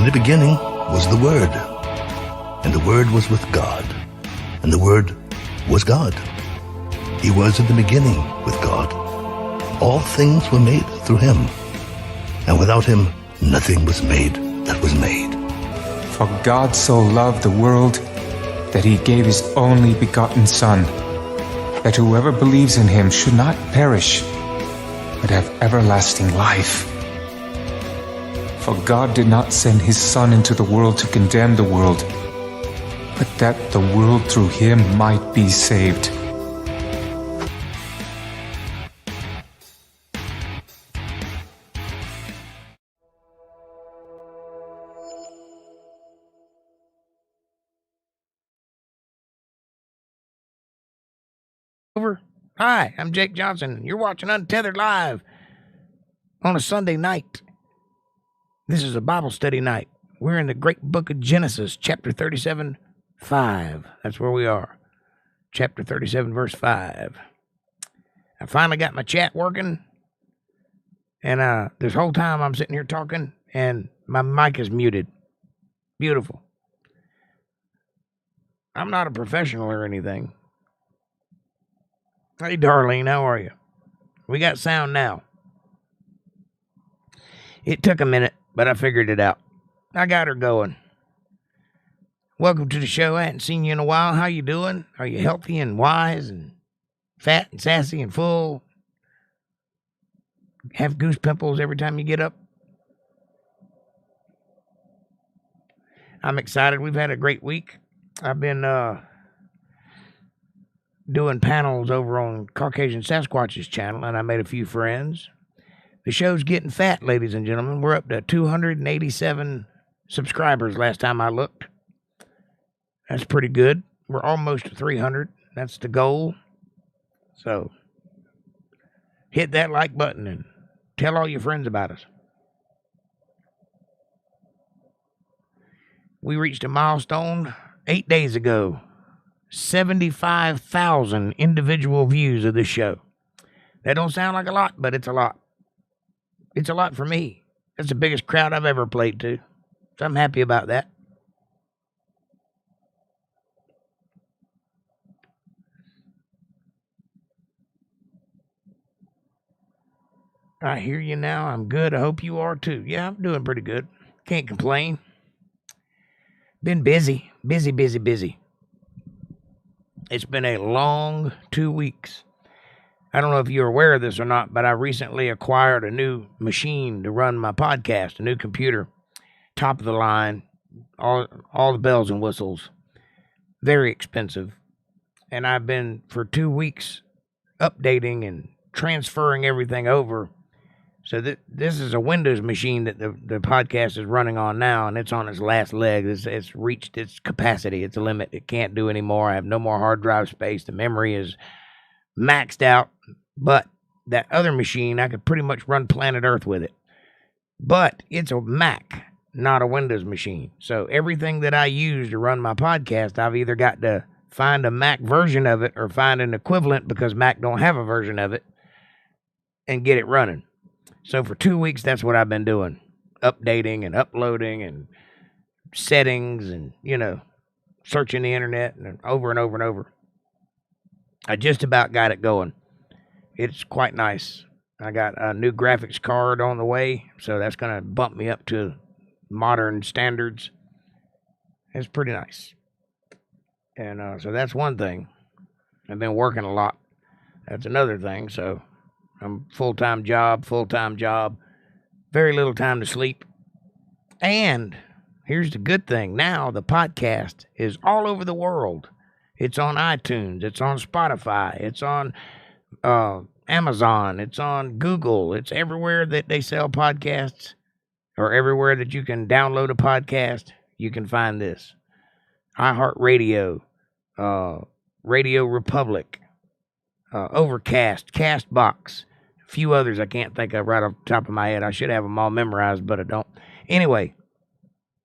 the beginning was the Word, and the Word was with God, and the Word was God. He was in the beginning with God. All things were made through him, and without him nothing was made that was made. For God so loved the world that he gave his only begotten Son, that whoever believes in him should not perish, but have everlasting life. For God did not send his Son into the world to condemn the world, but that the world through him might be saved. Hi, I'm Jake Johnson. You're watching Untethered Live on a Sunday night. This is a Bible study night. We're in the great book of Genesis, chapter 37, 5. That's where we are. Chapter 37, verse 5. I finally got my chat working, and this whole time I'm sitting here talking, and my mic is muted. Beautiful. I'm not a professional or anything. Hey, Darlene, how are you? We got sound now. It took a minute, but I figured it out. I got her going. Welcome to the show. I hadn't seen you in a while. How you doing? Are you healthy and wise and fat and sassy and full? Have goose pimples every time you get up? I'm excited. We've had a great week. I've been doing panels over on Caucasian Sasquatch's channel, and I made a few friends. The show's getting fat, ladies and gentlemen. We're up to 287 subscribers last time I looked. That's pretty good. We're almost to 300. That's the goal. So, hit that like button and tell all your friends about us. We reached a milestone 8 days ago. 75,000 individual views of this show. That don't sound like a lot, but it's a lot. It's a lot for me. That's the biggest crowd I've ever played to. So I'm happy about that. I hear you now. I'm good. I hope you are too. Yeah, I'm doing pretty good. Can't complain. Been busy. Busy. It's been a long 2 weeks. I don't know if you're aware of this or not, but I recently acquired a new machine to run my podcast, a new computer, top of the line, all the bells and whistles, very expensive. And I've been for 2 weeks updating and transferring everything over. So this is a Windows machine that the podcast is running on now, and it's on its last leg. It's reached its capacity. It's a limit. It can't do anymore. I have no more hard drive space. The memory is maxed out. But that other machine, I could pretty much run planet Earth with it. But it's a Mac, not a Windows machine. So everything that I use to run my podcast, I've either got to find a Mac version of it or find an equivalent because Mac don't have a version of it and get it running. So for 2 weeks, that's what I've been doing. Updating and uploading and settings and, searching the internet and over and over and over. I just about got it going. It's quite nice. I got a new graphics card on the way, so that's going to bump me up to modern standards. It's pretty nice. And so that's one thing. I've been working a lot. That's another thing, so I'm full-time job, very little time to sleep. And here's the good thing. Now the podcast is all over the world. It's on iTunes. It's on Spotify. It's on Amazon. It's on Google. It's everywhere that they sell podcasts or everywhere that you can download a podcast. You can find this. iHeartRadio, Radio Republic, Overcast, Castbox, a few others I can't think of right off the top of my head. I should have them all memorized, but I don't. Anyway,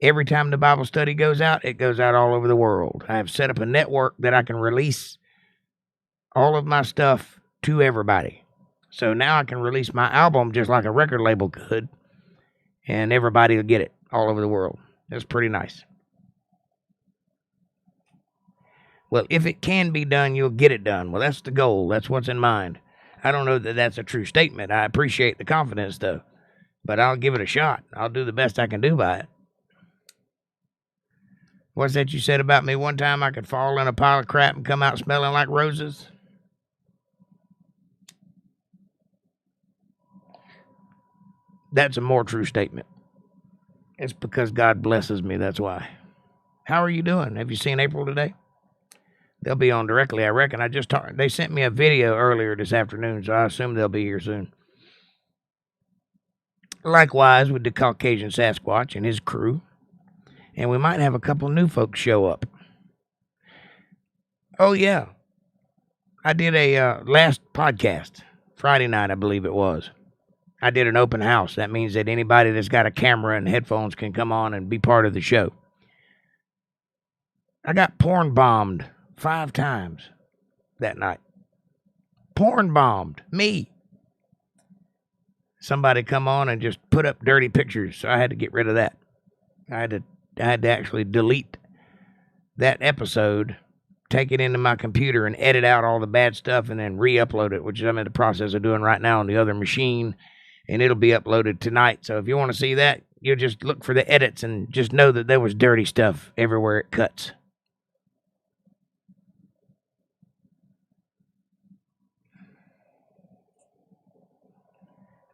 every time the Bible study goes out, it goes out all over the world. I have set up a network that I can release all of my stuff to everybody. So now I can release my album just like a record label could, and everybody will get it all over the world. That's pretty nice. Well, if it can be done, you'll get it done. Well, that's the goal. That's what's in mind. I don't know that that's a true statement. I appreciate the confidence, though. But I'll give it a shot. I'll do the best I can do by it. What's that you said about me one time? I could fall in a pile of crap and come out smelling like roses? That's a more true statement. It's because God blesses me, that's why. How are you doing? Have you seen April today? They'll be on directly, I reckon. They sent me a video earlier this afternoon, so I assume they'll be here soon. Likewise with the Caucasian Sasquatch and his crew. And we might have a couple new folks show up. Oh, yeah. I did a last podcast, Friday night, I believe it was. I did an open house. That means that anybody that's got a camera and headphones can come on and be part of the show. I got porn bombed 5 times that night. Porn bombed. Me. Somebody come on and just put up dirty pictures, so I had to get rid of that. I had to actually delete that episode, take it into my computer and edit out all the bad stuff and then re-upload it, which I'm in the process of doing right now on the other machine, and it'll be uploaded tonight. So if you want to see that, you'll just look for the edits and just know that there was dirty stuff everywhere it cuts.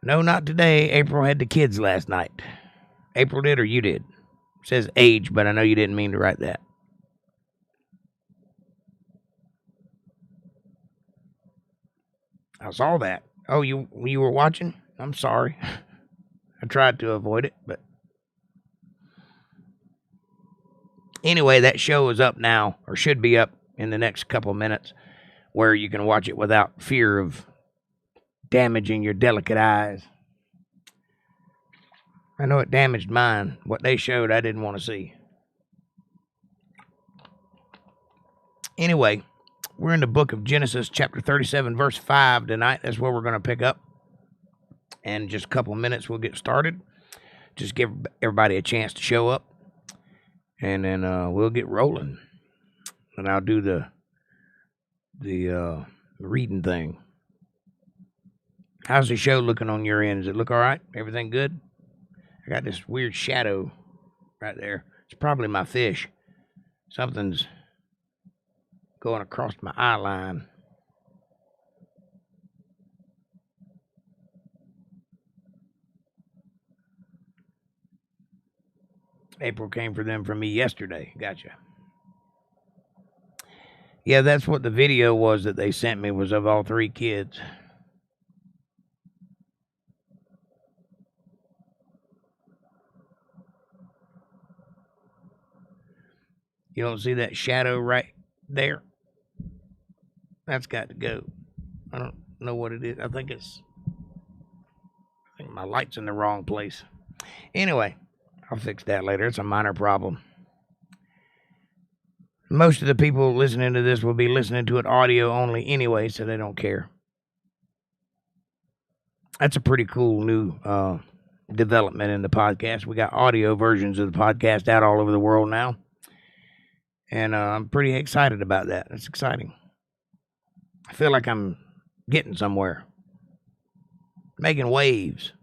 No, not today. April had the kids last night. April did or you did? It says age, but I know you didn't mean to write that. I saw that. Oh, you were watching? I'm sorry. I tried to avoid it, but anyway, that show is up now, or should be up in the next couple of minutes, where you can watch it without fear of damaging your delicate eyes. I know it damaged mine. What they showed, I didn't want to see. Anyway, we're in the book of Genesis, chapter 37, verse 5 tonight. That's where we're going to pick up. And in just a couple of minutes, we'll get started. Just give everybody a chance to show up. And then we'll get rolling. And I'll do the reading thing. How's the show looking on your end? Does it look all right? Everything good? I got this weird shadow right there. It's probably my fish. Something's going across my eye line. April came for them from me yesterday. Gotcha. Yeah, that's what the video was that they sent me, was of all 3 kids. You don't see that shadow right there? That's got to go. I don't know what it is. I think my light's in the wrong place. Anyway, I'll fix that later. It's a minor problem. Most of the people listening to this will be listening to it audio only anyway, so they don't care. That's a pretty cool new development in the podcast. We got audio versions of the podcast out all over the world now. And I'm pretty excited about that. It's exciting. I feel like I'm getting somewhere. Making waves.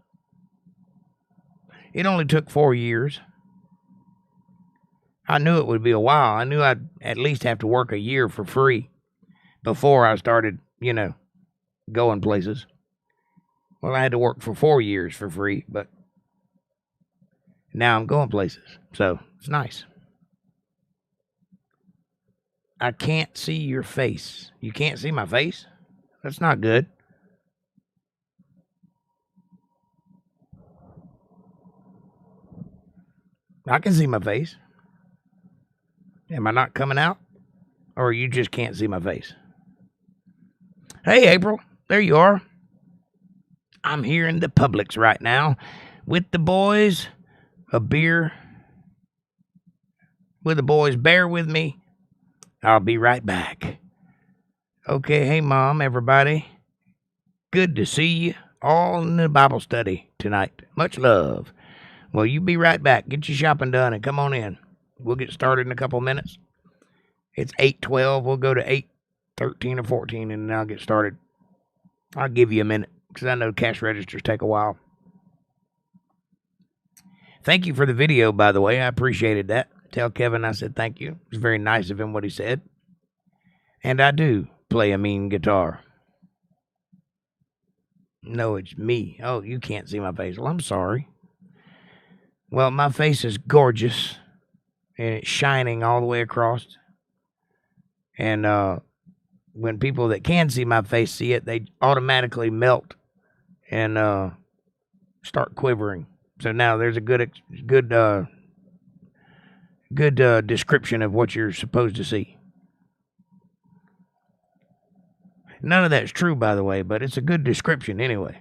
It only took 4 years. I knew it would be a while. I knew I'd at least have to work a year for free before I started, going places. Well, I had to work for 4 years for free, but now I'm going places. So it's nice. I can't see your face. You can't see my face? That's not good. I can see my face. Am I not coming out? Or you just can't see my face? Hey, April. There you are. I'm here in the Publix right now with the boys. A beer. With the boys. Bear with me. I'll be right back. Okay, hey, Mom, everybody. Good to see you all in the Bible study tonight. Much love. Well, you be right back. Get your shopping done and come on in. We'll get started in a couple minutes. It's 8:12. We'll go to 8:13 or 14, and then I'll get started. I'll give you a minute because I know cash registers take a while. Thank you for the video, by the way. I appreciated that. Tell Kevin I said thank you. It was very nice of him what he said. And I do play a mean guitar. No, it's me. Oh, you can't see my face. Well, I'm sorry. Well, my face is gorgeous, and it's shining all the way across. And when people that can see my face see it, they automatically melt and start quivering. So now there's a good description of what you're supposed to see. None of that's true, by the way, but it's a good description anyway.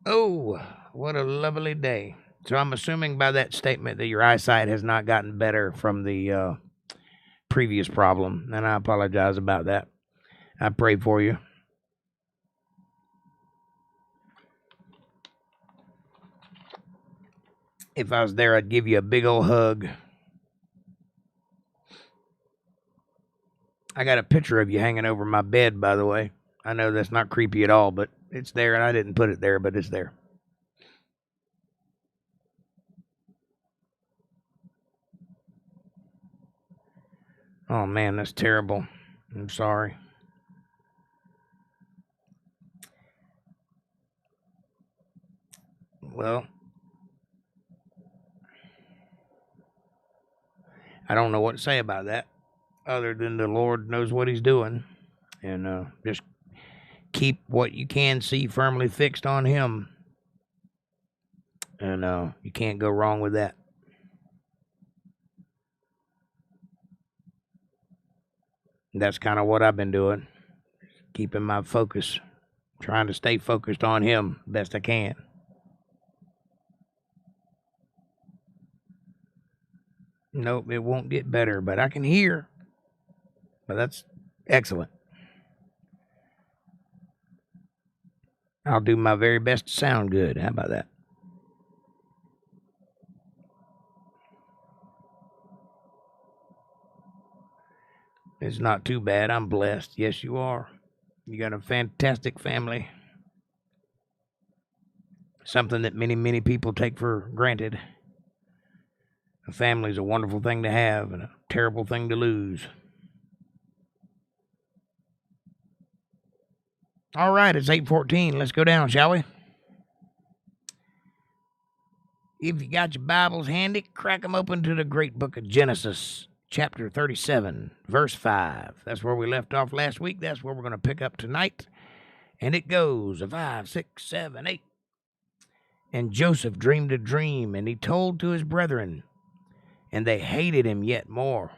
Oh, what a lovely day. So I'm assuming by that statement that your eyesight has not gotten better from the previous problem, and I apologize about that. I pray for you. If I was there, I'd give you a big old hug. I got a picture of you hanging over my bed, by the way. I know that's not creepy at all, but it's there, and I didn't put it there, but it's there. Oh, man, that's terrible. I'm sorry. Well, I don't know what to say about that, other than the Lord knows what he's doing. And just keep what you can see firmly fixed on him. And you can't go wrong with that. That's kind of what I've been doing. Keeping my focus. Trying to stay focused on him best I can. Nope, it won't get better, but I can hear. But that's excellent. I'll do my very best to sound good. How about that? It's not too bad. I'm blessed. Yes, you are. You got a fantastic family. Something that many, many people take for granted. A family's a wonderful thing to have and a terrible thing to lose. All right, it's 8:14. Let's go down, shall we? If you got your Bibles handy, crack them open to the great book of Genesis, chapter 37, verse 5. That's where we left off last week. That's where we're going to pick up tonight. And it goes, 5, 6, 7, 8. And Joseph dreamed a dream, and he told to his brethren, and they hated him yet more.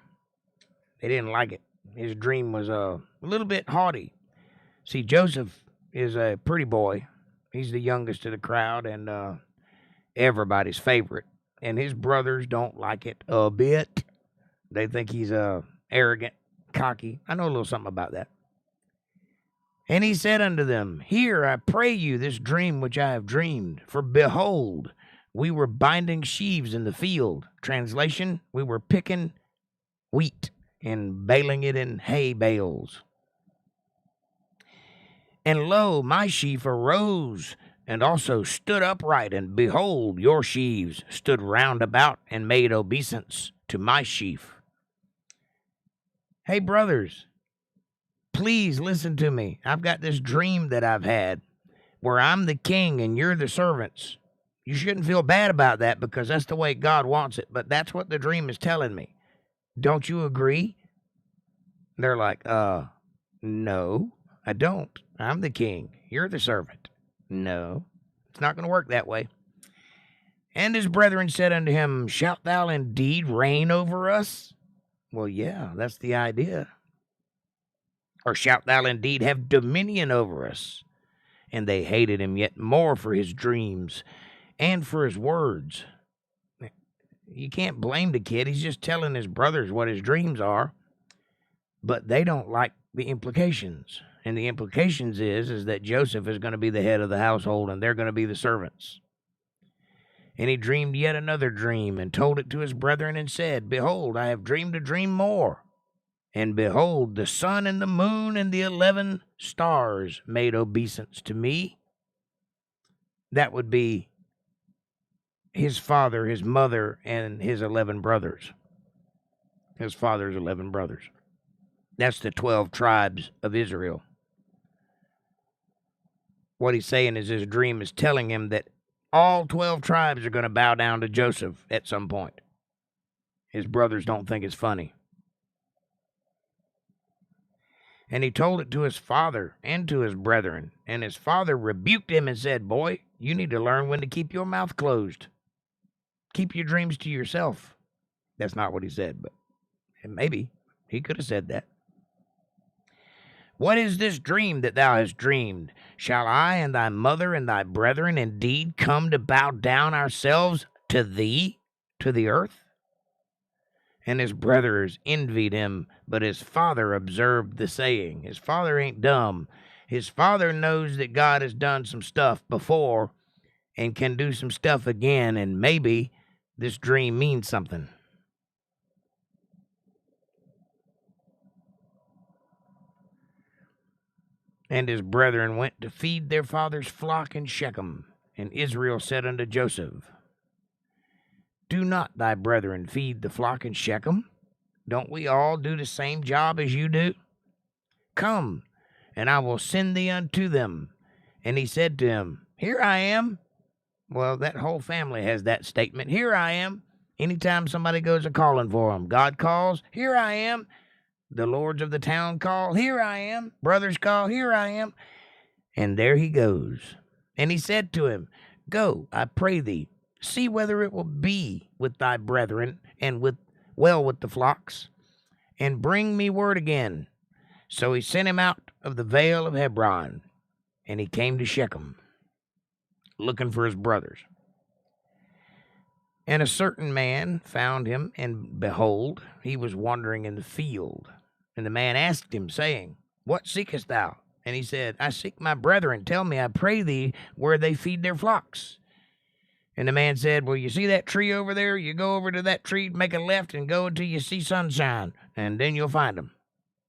They didn't like it. His dream was a little bit haughty. See, Joseph is a pretty boy. He's the youngest of the crowd and everybody's favorite. And his brothers don't like it a bit. They think he's arrogant, cocky. I know a little something about that. And he said unto them, Hear, I pray you, this dream which I have dreamed. For behold, we were binding sheaves in the field. Translation, we were picking wheat and baling it in hay bales. And lo, my sheaf arose and also stood upright, and behold, your sheaves stood round about and made obeisance to my sheaf. Hey, brothers, please listen to me. I've got this dream that I've had where I'm the king and you're the servants. You shouldn't feel bad about that because that's the way God wants it, but that's what the dream is telling me. Don't you agree? They're like, no, I don't. I'm the king. You're the servant. No, it's not going to work that way. And his brethren said unto him, Shalt thou indeed reign over us? Well, yeah, that's the idea. Or shalt thou indeed have dominion over us? And they hated him yet more for his dreams and for his words. You can't blame the kid. He's just telling his brothers what his dreams are. But they don't like the implications. And the implications is that Joseph is going to be the head of the household and they're going to be the servants. And he dreamed yet another dream and told it to his brethren and said, Behold, I have dreamed a dream more. And behold, the sun and the moon and the 11 stars made obeisance to me. That would be his father, his mother, and his 11 brothers. His father's 11 brothers. That's the 12 tribes of Israel. What he's saying is his dream is telling him that all 12 tribes are going to bow down to Joseph at some point. His brothers don't think it's funny. And he told it to his father and to his brethren. And his father rebuked him and said, Boy, you need to learn when to keep your mouth closed. Keep your dreams to yourself. That's not what he said, but maybe he could have said that. What is this dream that thou hast dreamed? Shall I and thy mother and thy brethren indeed come to bow down ourselves to thee, to the earth? And his brothers envied him, but his father observed the saying. His father ain't dumb. His father knows that God has done some stuff before and can do some stuff again, and maybe this dream means something. And his brethren went to feed their father's flock in Shechem. And Israel said unto Joseph, Do not thy brethren feed the flock in Shechem? Don't we all do the same job as you do? Come, and I will send thee unto them. And he said to him, Here I am. Well, that whole family has that statement. Here I am. Anytime somebody goes a-calling for them, God calls, here I am. The lords of the town call, here I am. Brothers call, here I am. And there he goes. And he said to him, Go, I pray thee, see whether it will be with thy brethren and with the flocks, and bring me word again. So he sent him out of the vale of Hebron, and he came to Shechem, looking for his brothers. And a certain man found him, and behold, he was wandering in the field. And the man asked him, saying, What seekest thou? And he said, I seek my brethren. Tell me, I pray thee, where they feed their flocks. And the man said, Well, you see that tree over there? You go over to that tree, make a left, and go until you see sunshine, and then you'll find them.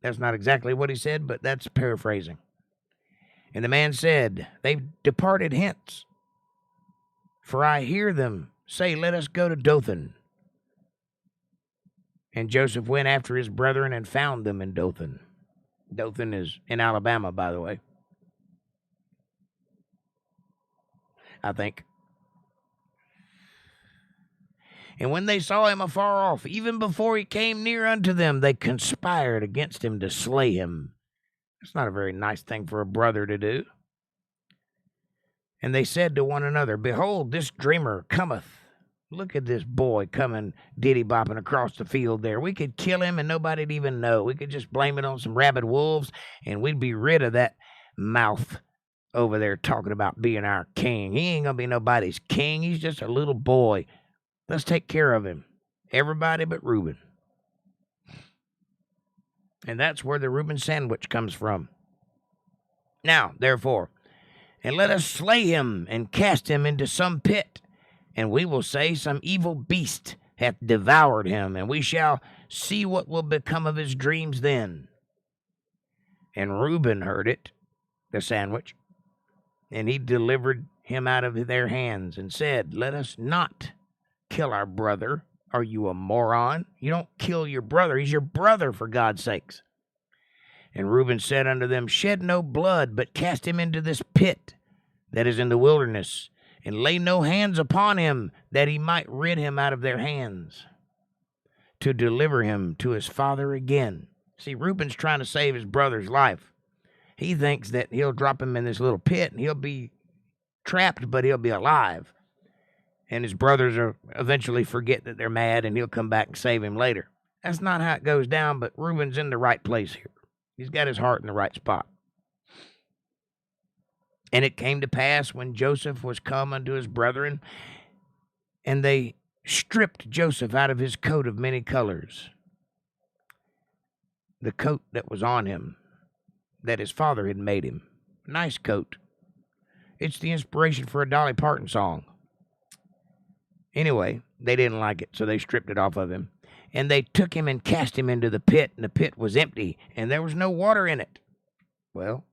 That's not exactly what he said, but that's paraphrasing. And the man said, They've departed hence, for I hear them say, Let us go to Dothan. And Joseph went after his brethren and found them in Dothan. Dothan is in Alabama, by the way, I think. And when they saw him afar off, even before he came near unto them, they conspired against him to slay him. It's not a very nice thing for a brother to do. And they said to one another, Behold, this dreamer cometh. Look at this boy coming diddy-bopping across the field there. We could kill him and nobody'd even know. We could just blame it on some rabid wolves, and we'd be rid of that mouth over there talking about being our king. He ain't going to be nobody's king. He's just a little boy. Let's take care of him. Everybody but Reuben. And that's where the Reuben sandwich comes from. Now, therefore, and let us slay him and cast him into some pit, and we will say some evil beast hath devoured him, and we shall see what will become of his dreams then. And Reuben heard it, the sandwich, and he delivered him out of their hands, and said, Let us not kill our brother. Are you a moron? You don't kill your brother. He's your brother, for God's sakes. And Reuben said unto them, Shed no blood, but cast him into this pit that is in the wilderness, and lay no hands upon him, that he might rid him out of their hands, to deliver him to his father again. See, Reuben's trying to save his brother's life. He thinks that he'll drop him in this little pit, and he'll be trapped, but he'll be alive. And his brothers will eventually forget that they're mad, and he'll come back and save him later. That's not how it goes down, but Reuben's in the right place here. He's got his heart in the right spot. And it came to pass, when Joseph was come unto his brethren, and they stripped Joseph out of his coat of many colors, the coat that was on him, that his father had made him. Nice coat. It's the inspiration for a Dolly Parton song. Anyway, they didn't like it, so they stripped it off of him. And they took him and cast him into the pit, and the pit was empty, and there was no water in it. Well,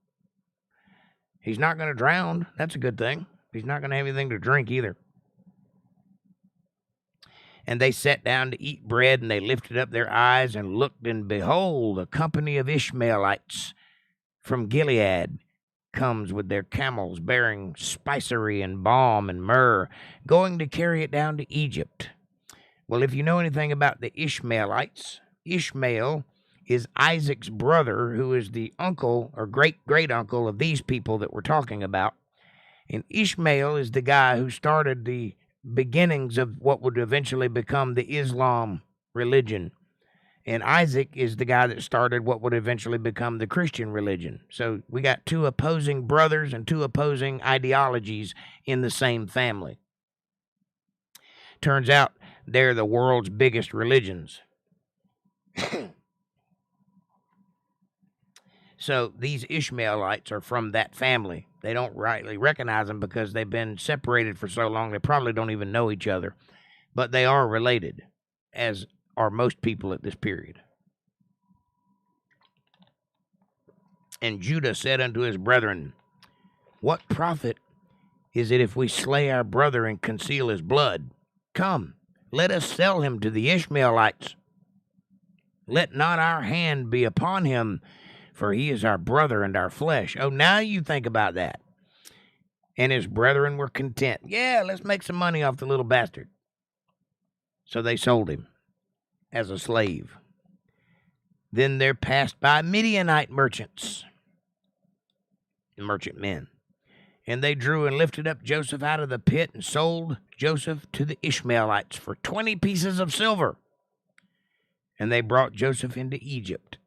he's not going to drown. That's a good thing. He's not going to have anything to drink either. And they sat down to eat bread, and they lifted up their eyes and looked, and behold, a company of Ishmaelites from Gilead comes with their camels bearing spicery and balm and myrrh, going to carry it down to Egypt. Well, if you know anything about the Ishmaelites, Ishmael is Isaac's brother, who is the uncle or great-great-uncle of these people that we're talking about. And Ishmael is the guy who started the beginnings of what would eventually become the Islam religion. And Isaac is the guy that started what would eventually become the Christian religion. So we got two opposing brothers and two opposing ideologies in the same family. Turns out they're the world's biggest religions. So these Ishmaelites are from that family. They don't rightly recognize them because they've been separated for so long, they probably don't even know each other. But they are related, as are most people at this period. And Judah said unto his brethren, What profit is it if we slay our brother and conceal his blood? Come, let us sell him to the Ishmaelites. Let not our hand be upon him, for he is our brother and our flesh. Oh, now you think about that. And his brethren were content. Yeah, let's make some money off the little bastard. So they sold him as a slave. Then there passed by Midianite merchants, merchantmen, and they drew and lifted up Joseph out of the pit and sold Joseph to the Ishmaelites for 20 pieces of silver. And they brought Joseph into Egypt.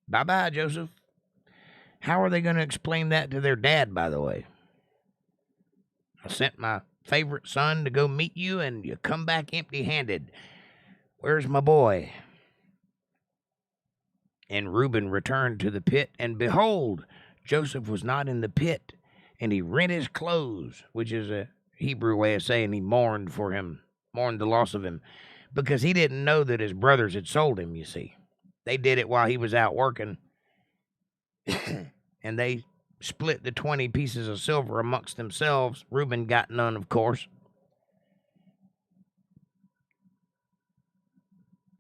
Bye-bye, Joseph. How are they going to explain that to their dad, by the way? I sent my favorite son to go meet you, and you come back empty-handed. Where's my boy? And Reuben returned to the pit, and behold, Joseph was not in the pit, and he rent his clothes, which is a Hebrew way of saying he mourned for him, mourned the loss of him, because he didn't know that his brothers had sold him, you see. They did it while he was out working, and they split the 20 pieces of silver amongst themselves. Reuben got none, of course.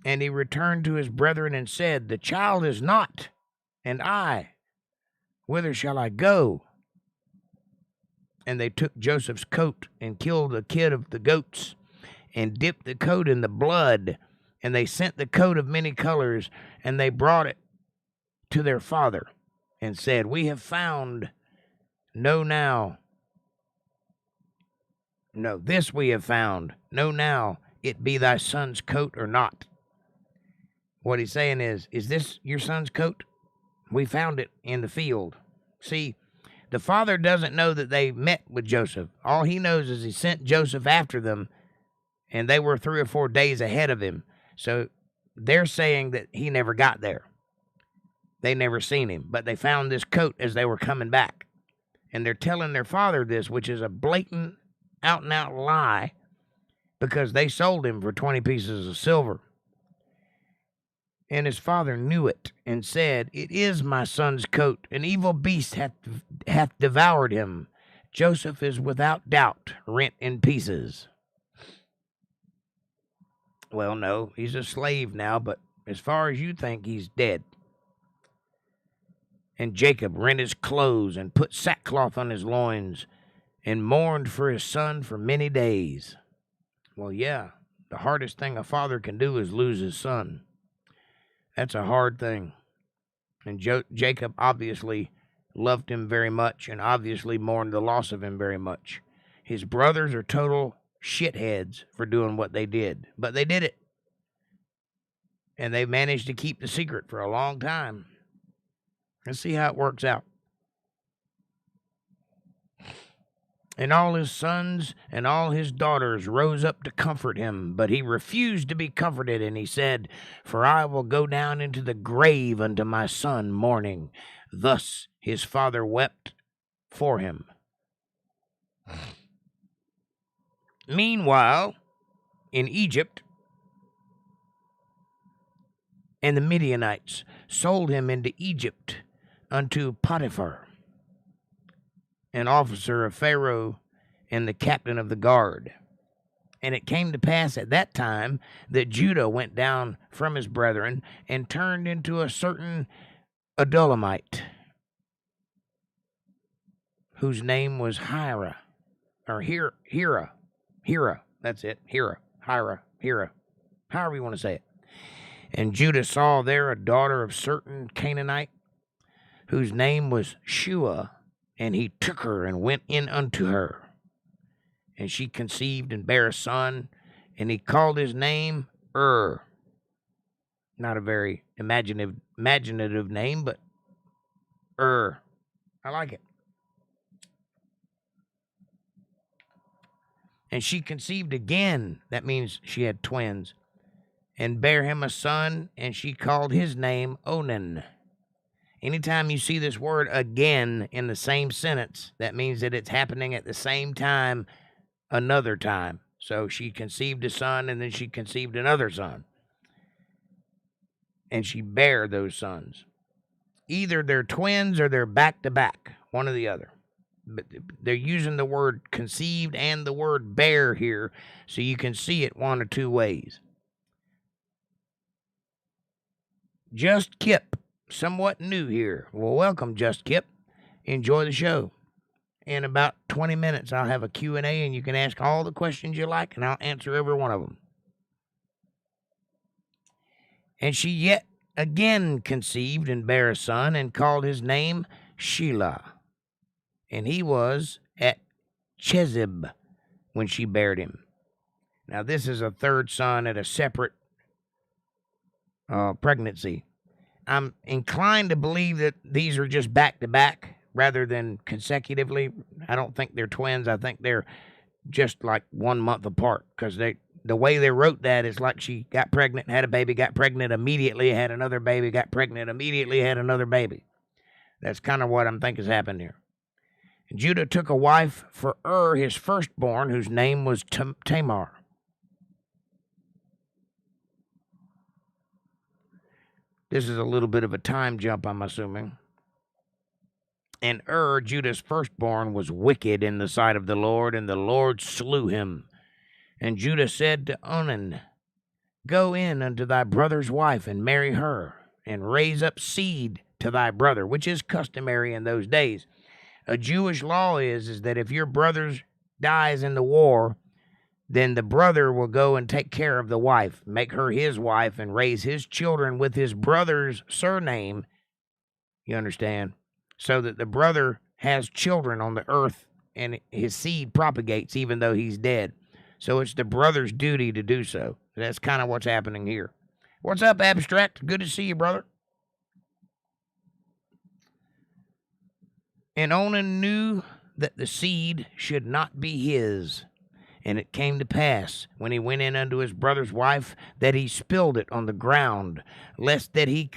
And he returned to his brethren and said, The child is not, and I, whither shall I go? And they took Joseph's coat and killed a kid of the goats and dipped the coat in the blood. And they sent the coat of many colors, and they brought it to their father and said, We have found, this we have found. Know now, it be thy son's coat or not. What he's saying is this your son's coat? We found it in the field. See, the father doesn't know that they met with Joseph. All he knows is he sent Joseph after them, and they were 3 or 4 days ahead of him. So they're saying that he never got there. They never seen him, but they found this coat as they were coming back. And they're telling their father this, which is a blatant, out-and-out lie, because they sold him for 20 pieces of silver. And his father knew it and said, It is my son's coat. An evil beast hath devoured him. Joseph is without doubt rent in pieces. Well, no, he's a slave now, but as far as you think, he's dead. And Jacob rent his clothes and put sackcloth on his loins and mourned for his son for many days. Well, yeah, the hardest thing a father can do is lose his son. That's a hard thing. And Jacob obviously loved him very much and obviously mourned the loss of him very much. His brothers are total shitheads for doing what they did, but they did it. And they managed to keep the secret for a long time. Let's see how it works out. And all his sons and all his daughters rose up to comfort him, but he refused to be comforted, and he said, For I will go down into the grave unto my son mourning. Thus his father wept for him. Meanwhile, in Egypt, and the Midianites sold him into Egypt unto Potiphar, an officer of Pharaoh and the captain of the guard. And it came to pass at that time that Judah went down from his brethren and turned into a certain Adulamite, whose name was Hira, that's it, Hira, however you want to say it. And Judah saw there a daughter of certain Canaanite, whose name was Shua, and he took her and went in unto her. And she conceived and bare a son, and he called his name Not a very imaginative name, but I like it. And she conceived again, that means she had twins, and bare him a son, and she called his name Onan. Anytime you see this word again in the same sentence, that means that it's happening at the same time another time. So she conceived a son, and then she conceived another son. And she bare those sons. Either they're twins or they're back-to-back, one or the other. But they're using the word conceived and the word bear here, so you can see it one or two ways. Just Kip, somewhat new here. Well, welcome, Just Kip. Enjoy the show. In about 20 minutes, I'll have a Q&A, and you can ask all the questions you like, and I'll answer every one of them. And she yet again conceived and bare a son, and called his name Shelah. And he was at Chezib when she bare him. Now, this is a third son at a separate pregnancy. I'm inclined to believe that these are just back-to-back rather than consecutively. I don't think they're twins. I think they're just like 1 month apart, because the way they wrote that is like she got pregnant, had a baby, got pregnant immediately, had another baby, got pregnant immediately, had another baby. That's kind of what I'm thinking has happened here. And Judah took a wife for his firstborn, whose name was Tamar. This is a little bit of a time jump, I'm assuming. And Judah's firstborn, was wicked in the sight of the Lord, and the Lord slew him. And Judah said to Onan, Go in unto thy brother's wife, and marry her, and raise up seed to thy brother, which is customary in those days. A Jewish law is that if your brother dies in the war, then the brother will go and take care of the wife, make her his wife, and raise his children with his brother's surname, you understand, so that the brother has children on the earth and his seed propagates even though he's dead. So it's the brother's duty to do so. That's kind of what's happening here. What's up, Abstract? Good to see you, brother. And Onan knew that the seed should not be his. And it came to pass, when he went in unto his brother's wife, that he spilled it on the ground, lest that he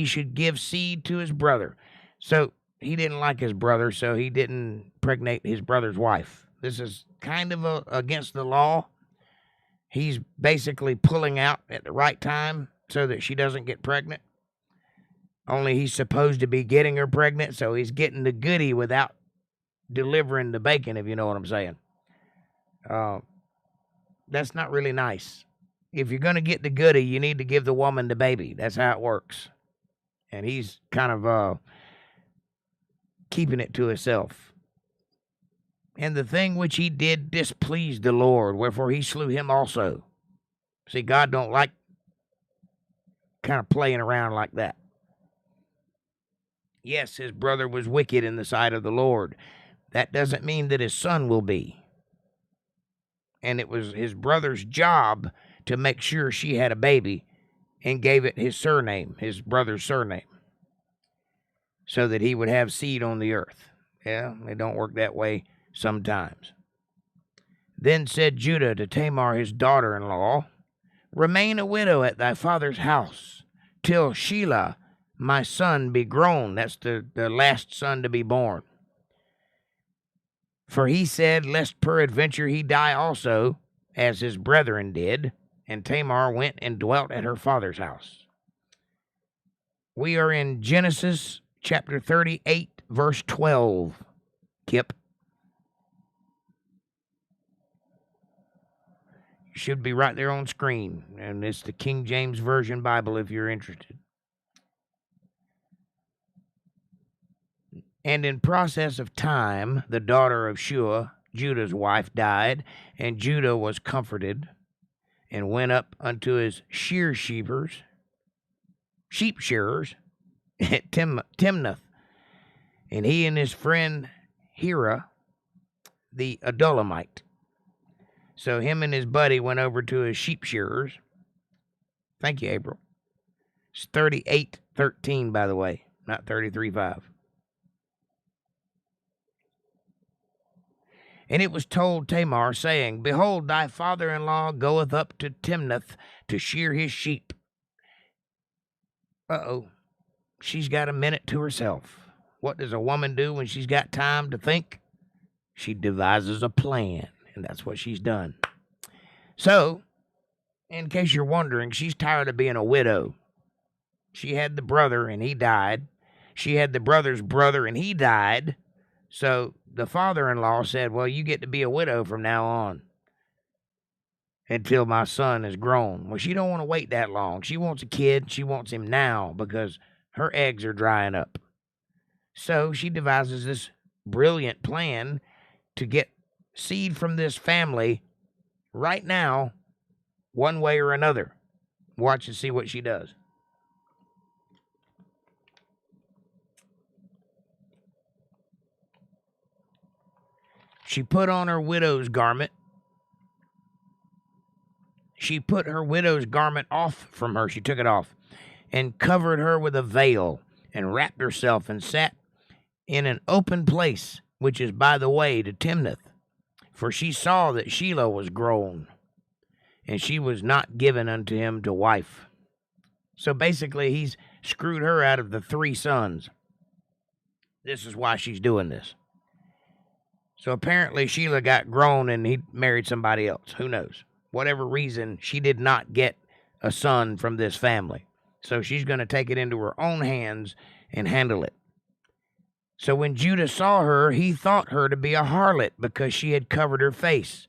should give seed to his brother. So he didn't like his brother, so he didn't pregnate his brother's wife. This is kind of against the law. He's basically pulling out at the right time so that she doesn't get pregnant. Only he's supposed to be getting her pregnant, so he's getting the goodie without delivering the bacon, if you know what I'm saying. That's not really nice. If you're going to get the goodie, you need to give the woman the baby. That's how it works. And he's kind of keeping it to himself. And the thing which he did displeased the Lord, wherefore he slew him also. See, God don't like kind of playing around like that. Yes, his brother was wicked in the sight of the Lord. That doesn't mean that his son will be. And it was his brother's job to make sure she had a baby and gave it his surname, his brother's surname, so that he would have seed on the earth. Yeah, it don't work that way sometimes. Then said Judah to Tamar his daughter-in-law, Remain a widow at thy father's house, till Shelah my son be grown. That's the last son to be born. For he said, Lest peradventure he die also, as his brethren did. And Tamar went and dwelt at her father's house. We are in Genesis chapter 38, verse 12. Kip. Should be right there on screen. And it's the King James Version Bible if you're interested. And in process of time, the daughter of Shua, Judah's wife, died, and Judah was comforted, and went up unto his sheep shearers, at Timnath. And he and his friend Hira, the Adulamite. So him and his buddy went over to his sheep shearers. Thank you, April. It's 38:13, by the way, not 33:5. And it was told Tamar, saying, Behold, thy father-in-law goeth up to Timnath to shear his sheep. Uh-oh. She's got a minute to herself. What does a woman do when she's got time to think? She devises a plan, and that's what she's done. So, in case you're wondering, she's tired of being a widow. She had the brother, and he died. She had the brother's brother, and he died. So the father-in-law said, well, you get to be a widow from now on until my son is grown. Well, she don't want to wait that long. She wants a kid. She wants him now because her eggs are drying up. So she devises this brilliant plan to get seed from this family right now, one way or another. Watch and see what she does. She put on her widow's garment. She put her widow's garment off from her. She took it off and covered her with a veil and wrapped herself and sat in an open place, which is by the way to Timnath. For she saw that Shelah was grown, and she was not given unto him to wife. So basically, he's screwed her out of the 3 sons. This is why she's doing this. So apparently Shelah got grown and he married somebody else. Who knows? Whatever reason, she did not get a son from this family. So she's going to take it into her own hands and handle it. So when Judah saw her, he thought her to be a harlot because she had covered her face.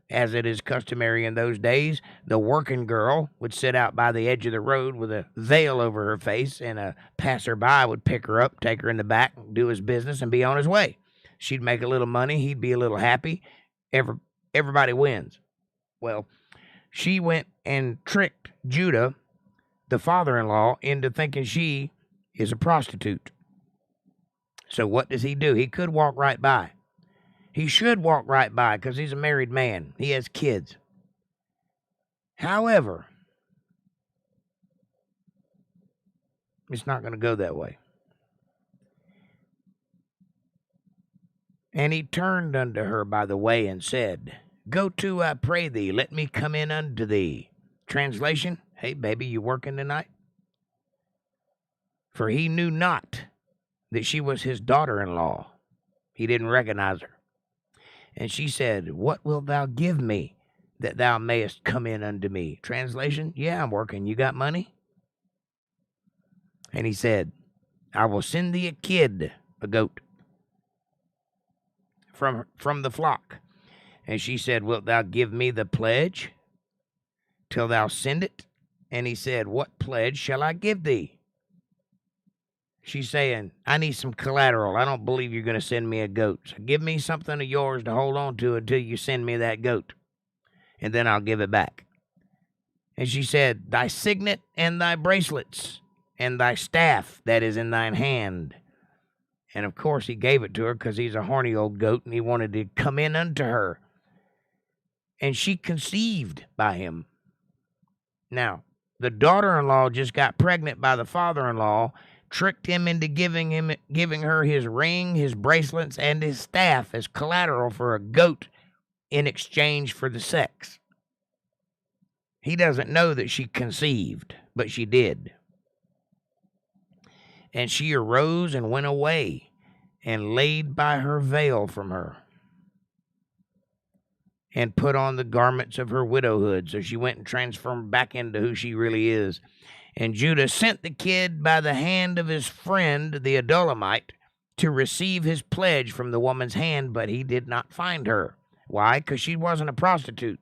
As it is customary in those days, the working girl would sit out by the edge of the road with a veil over her face, and a passerby would pick her up, take her in the back, do his business, and be on his way. She'd make a little money. He'd be a little happy. Everybody wins. Well, she went and tricked Judah, the father-in-law, into thinking she is a prostitute. So what does he do? He could walk right by. He should walk right by because he's a married man. He has kids. However, it's not going to go that way. And he turned unto her by the way and said, Go to, I pray thee, let me come in unto thee. Translation, hey, baby, you working tonight? For he knew not that she was his daughter-in-law. He didn't recognize her. And she said, What wilt thou give me that thou mayest come in unto me? Translation, yeah, I'm working. You got money? And he said, I will send thee a kid, a goat, from the flock. And she said, Wilt thou give me the pledge till thou send it? And he said, What pledge shall I give thee? She's saying, I need some collateral. I don't believe you're going to send me a goat. So give me something of yours to hold on to until you send me that goat, and then I'll give it back. And she said, Thy signet and thy bracelets and thy staff that is in thine hand. And of course he gave it to her because he's a horny old goat and he wanted to come in unto her. And she conceived by him. Now, the daughter-in-law just got pregnant by the father-in-law tricked him into giving her his ring, his bracelets, and his staff as collateral for a goat in exchange for the sex. He doesn't know that she conceived, but she did. And she arose and went away and laid by her veil from her and put on the garments of her widowhood. So she went and transformed back into who she really is. And Judah sent the kid by the hand of his friend, the Adulamite, to receive his pledge from the woman's hand, but he did not find her. Why? Because she wasn't a prostitute,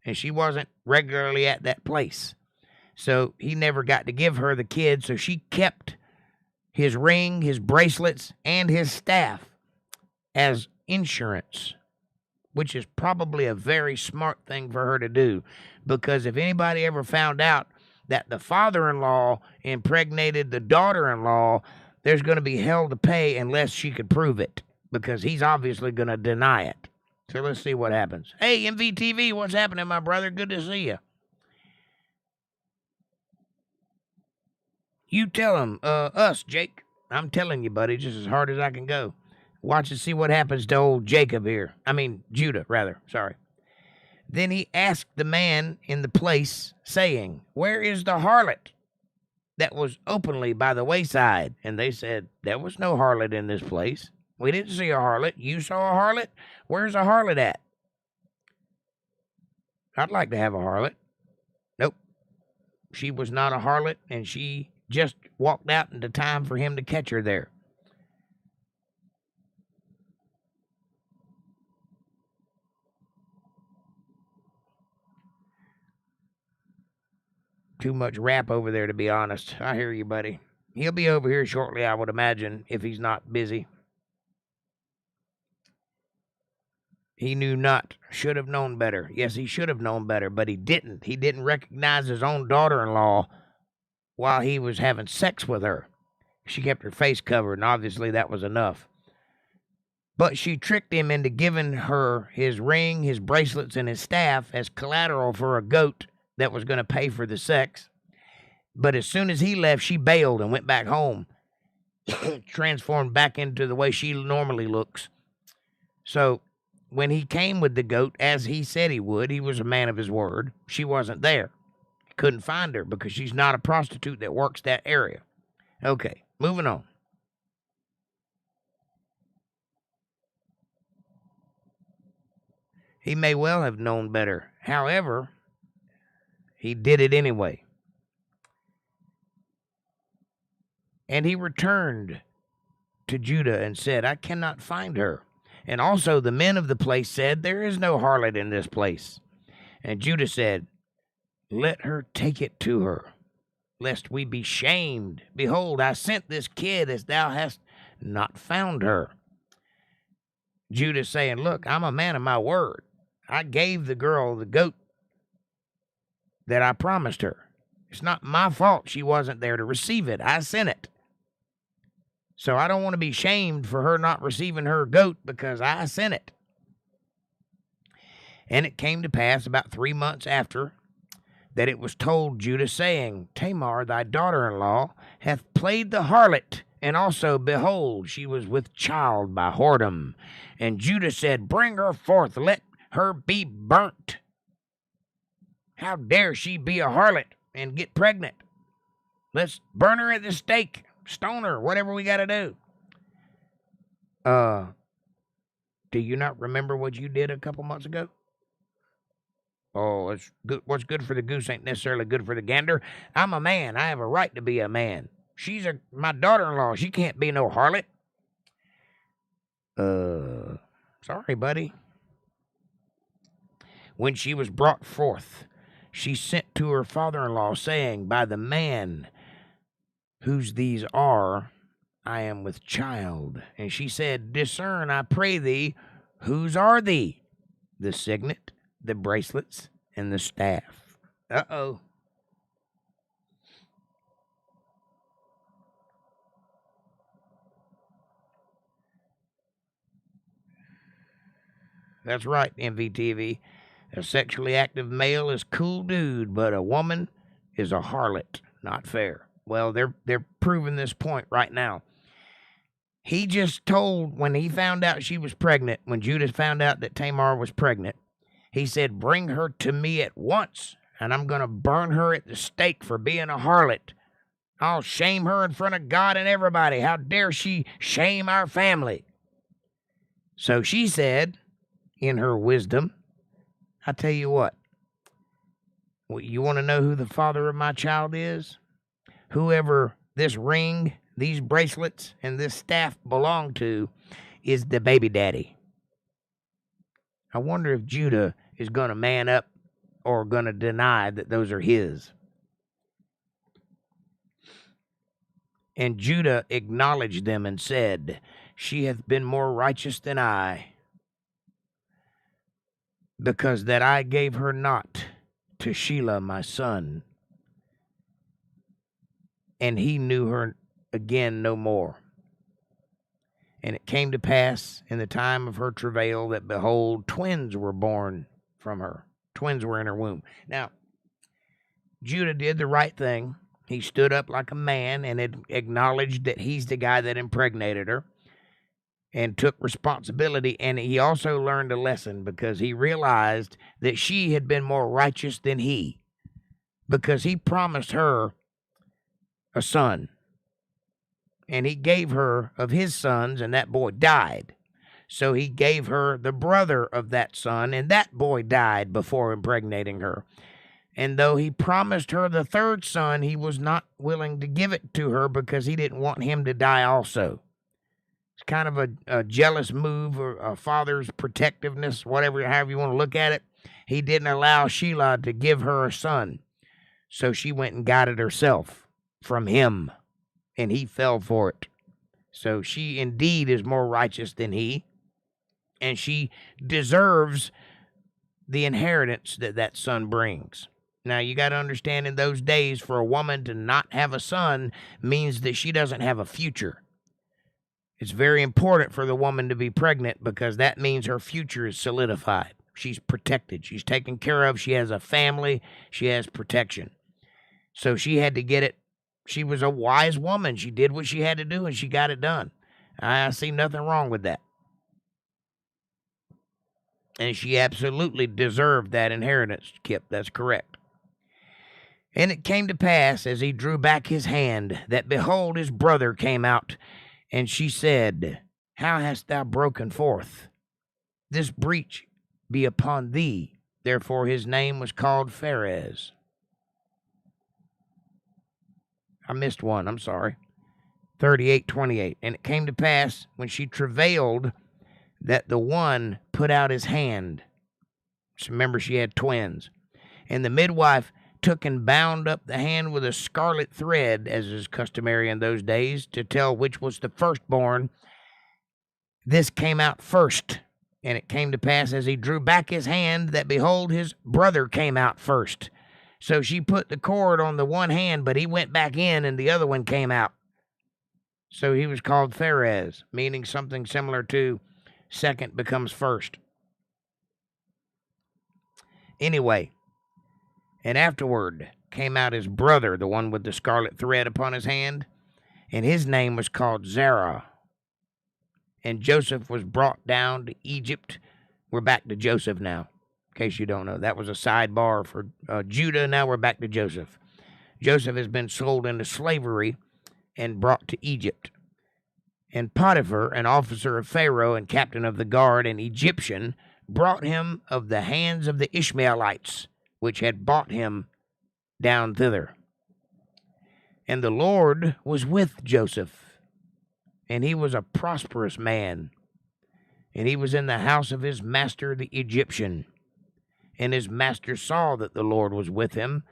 and she wasn't regularly at that place. So he never got to give her the kid, so she kept his ring, his bracelets, and his staff as insurance, which is probably a very smart thing for her to do, because if anybody ever found out that the father-in-law impregnated the daughter-in-law, there's going to be hell to pay unless she could prove it, because he's obviously going to deny it. So let's see what happens. Hey, MVTV, what's happening, my brother? Good to see you. You tell him, us, Jake. I'm telling you, buddy, just as hard as I can go. Watch and see what happens to old Jacob here. Judah, rather. Sorry. Then he asked the man in the place, saying, where is the harlot that was openly by the wayside? And they said, there was no harlot in this place. We didn't see a harlot. You saw a harlot? Where's a harlot at? I'd like to have a harlot. Nope. She was not a harlot, and she just walked out into time for him to catch her there. Too much rap over there, to be honest. I hear you, buddy. He'll be over here shortly, I would imagine, if he's not busy. He knew not, should have known better. Yes, he should have known better, but he didn't. He didn't recognize his own daughter-in-law while he was having sex with her. She kept her face covered, and obviously that was enough. But she tricked him into giving her his ring, his bracelets, and his staff as collateral for a goat that was going to pay for the sex. But as soon as he left, she bailed and went back home, transformed back into the way she normally looks. So when he came with the goat, as he said he would, he was a man of his word. She wasn't there. He couldn't find her because she's not a prostitute that works that area. Okay, moving on. He may well have known better. However, he did it anyway. And he returned to Judah and said, I cannot find her. And also the men of the place said, there is no harlot in this place. And Judah said, let her take it to her, lest we be shamed. Behold, I sent this kid as thou hast not found her. Judah saying, look, I'm a man of my word. I gave the girl the goat that I promised her. It's not my fault she wasn't there to receive it. I sent it. So I don't want to be shamed for her not receiving her goat because I sent it. And it came to pass about 3 months after that it was told Judah, saying, Tamar, thy daughter-in-law, hath played the harlot, and also, behold, she was with child by whoredom. And Judah said, bring her forth, let her be burnt. How dare she be a harlot and get pregnant? Let's burn her at the stake, stone her, whatever we got to do. Do you not remember what you did a couple months ago? Oh, it's good. What's good for the goose ain't necessarily good for the gander. I'm a man. I have a right to be a man. She's my daughter-in-law. She can't be no harlot. Sorry, buddy. When she was brought forth, she sent to her father-in-law, saying, by the man whose these are, I am with child. And she said, discern, I pray thee, whose are thee? The signet, the bracelets, and the staff. Uh-oh. That's right, MVTV. A sexually active male is cool dude, but a woman is a harlot. Not fair. Well, they're proving this point right now. He just told, when he found out she was pregnant, when Judah found out that Tamar was pregnant, he said, bring her to me at once, and I'm going to burn her at the stake for being a harlot. I'll shame her in front of God and everybody. How dare she shame our family? So she said, in her wisdom, I tell you what, you want to know who the father of my child is? Whoever this ring, these bracelets, and this staff belong to is the baby daddy. I wonder if Judah is going to man up or going to deny that those are his. And Judah acknowledged them and said, she hath been more righteous than I, because that I gave her not to Shelah my son, and he knew her again no more. And it came to pass in the time of her travail that, behold, twins were born from her. Twins were in her womb. Now, Judah did the right thing. He stood up like a man and acknowledged that he's the guy that impregnated her and took responsibility. And he also learned a lesson, because he realized that she had been more righteous than he, because he promised her a son. And he gave her of his sons, and that boy died. So he gave her the brother of that son, and that boy died before impregnating her. And though he promised her the third son, he was not willing to give it to her because he didn't want him to die also. It's kind of a jealous move, or a father's protectiveness, however you want to look at it. He didn't allow Shelah to give her a son. So she went and got it herself from him, and he fell for it. So she indeed is more righteous than he, and she deserves the inheritance that son brings. Now, you got to understand, in those days, for a woman to not have a son means that she doesn't have a future. It's very important for the woman to be pregnant, because that means her future is solidified. She's protected. She's taken care of. She has a family. She has protection. So she had to get it. She was a wise woman. She did what she had to do, and she got it done. I see nothing wrong with that. And she absolutely deserved that inheritance, Kip. That's correct. And it came to pass, as he drew back his hand, that, behold, his brother came out. And she said, how hast thou broken forth? This breach be upon thee. Therefore his name was called Pharez. I missed one, I'm sorry. 38:28. And it came to pass, when she travailed, that the one put out his hand. So remember, she had twins. And the midwife took and bound up the hand with a scarlet thread, as is customary in those days, to tell which was the firstborn. This came out first. And it came to pass, as he drew back his hand, that, behold, his brother came out first. So she put the cord on the one hand, but he went back in, and the other one came out. So he was called Pharez, meaning something similar to second becomes first. Anyway, and afterward came out his brother, the one with the scarlet thread upon his hand, and his name was called Zerah. And Joseph was brought down to Egypt. We're back to Joseph now, in case you don't know. That was a sidebar for Judah. Now we're back to Joseph. Joseph has been sold into slavery and brought to Egypt. And Potiphar, an officer of Pharaoh and captain of the guard, an Egyptian, brought him of the hands of the Ishmaelites, which had bought him down thither. And the Lord was with Joseph, and he was a prosperous man, and he was in the house of his master the Egyptian. And his master saw that the Lord was with him,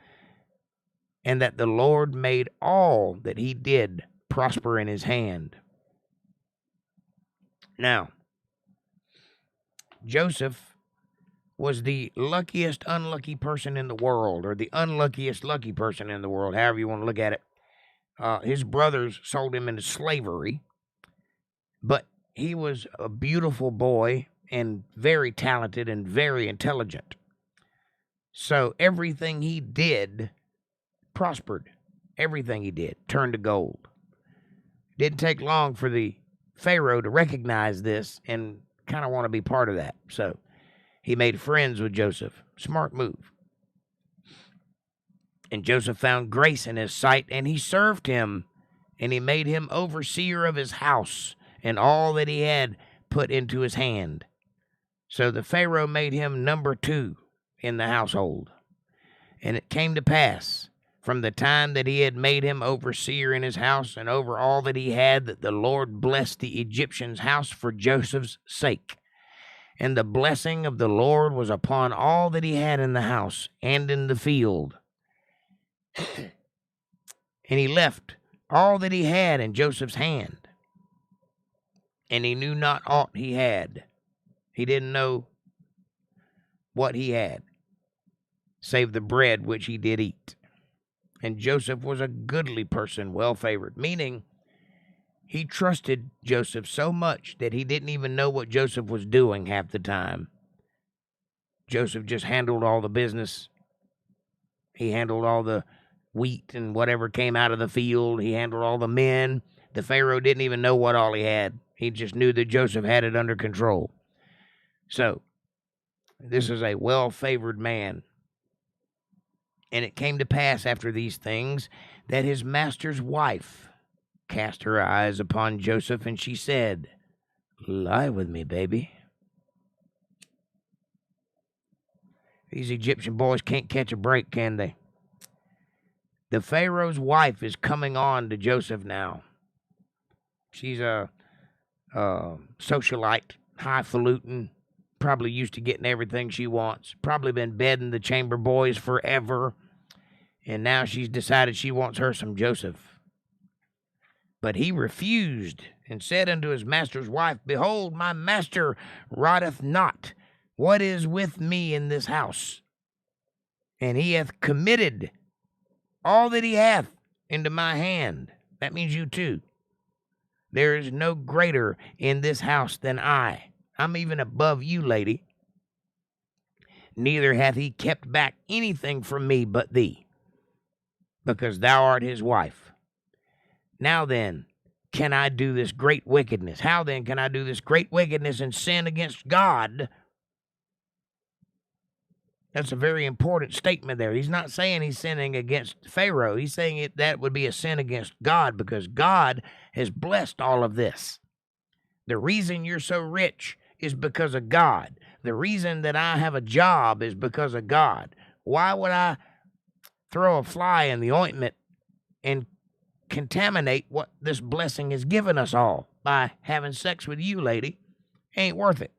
and that the Lord made all that he did prosper in his hand. Now, Joseph was the luckiest unlucky person in the world, or the unluckiest lucky person in the world, however you want to look at it. His brothers sold him into slavery, but he was a beautiful boy and very talented and very intelligent. So everything he did prospered. Everything he did turned to gold. Didn't take long for the Pharaoh to recognize this and kind of want to be part of that. So he made friends with Joseph. Smart move. And Joseph found grace in his sight, and he served him, and he made him overseer of his house and all that he had put into his hand. So the Pharaoh made him number 2 in the household. And it came to pass, from the time that he had made him overseer in his house and over all that he had, that the Lord blessed the Egyptian's house for Joseph's sake. And the blessing of the Lord was upon all that he had in the house and in the field. And he left all that he had in Joseph's hand. And he knew not aught he had. He didn't know what he had, save the bread which he did eat. And Joseph was a goodly person, well favored, meaning he trusted Joseph so much that he didn't even know what Joseph was doing half the time. Joseph just handled all the business. He handled all the wheat and whatever came out of the field. He handled all the men. The Pharaoh didn't even know what all he had. He just knew that Joseph had it under control. So, this is a well-favored man. And it came to pass after these things that his master's wife cast her eyes upon Joseph, and she said, "Lie with me, baby." These Egyptian boys can't catch a break, can they? The Pharaoh's wife is coming on to Joseph now. She's a socialite, highfalutin, probably used to getting everything she wants, probably been bedding the chamber boys forever, and now she's decided she wants her some Joseph. But he refused and said unto his master's wife, "Behold, my master rotteth not what is with me in this house, and he hath committed all that he hath into my hand." That means you too. There is no greater in this house than I. I'm even above you, lady. Neither hath he kept back anything from me but thee, because thou art his wife. Now then, can I do this great wickedness? How then can I do this great wickedness and sin against God? That's a very important statement there. He's not saying he's sinning against Pharaoh. He's saying that would be a sin against God, because God has blessed all of this. The reason you're so rich is because of God. The reason that I have a job is because of God. Why would I throw a fly in the ointment and contaminate what this blessing has given us all by having sex with you, lady? Ain't worth it.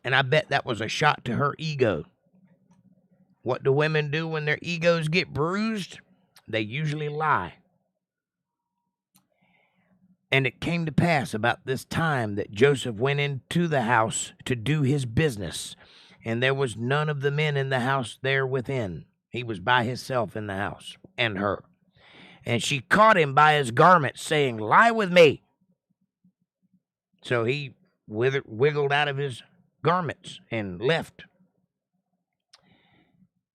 And I bet that was a shot to her ego. What do women do when their egos get bruised? They usually lie. And it came to pass about this time that Joseph went into the house to do his business, and there was none of the men in the house there within. He was by himself in the house, and her. And she caught him by his garment, saying, "Lie with me." So he wiggled out of his garments and left.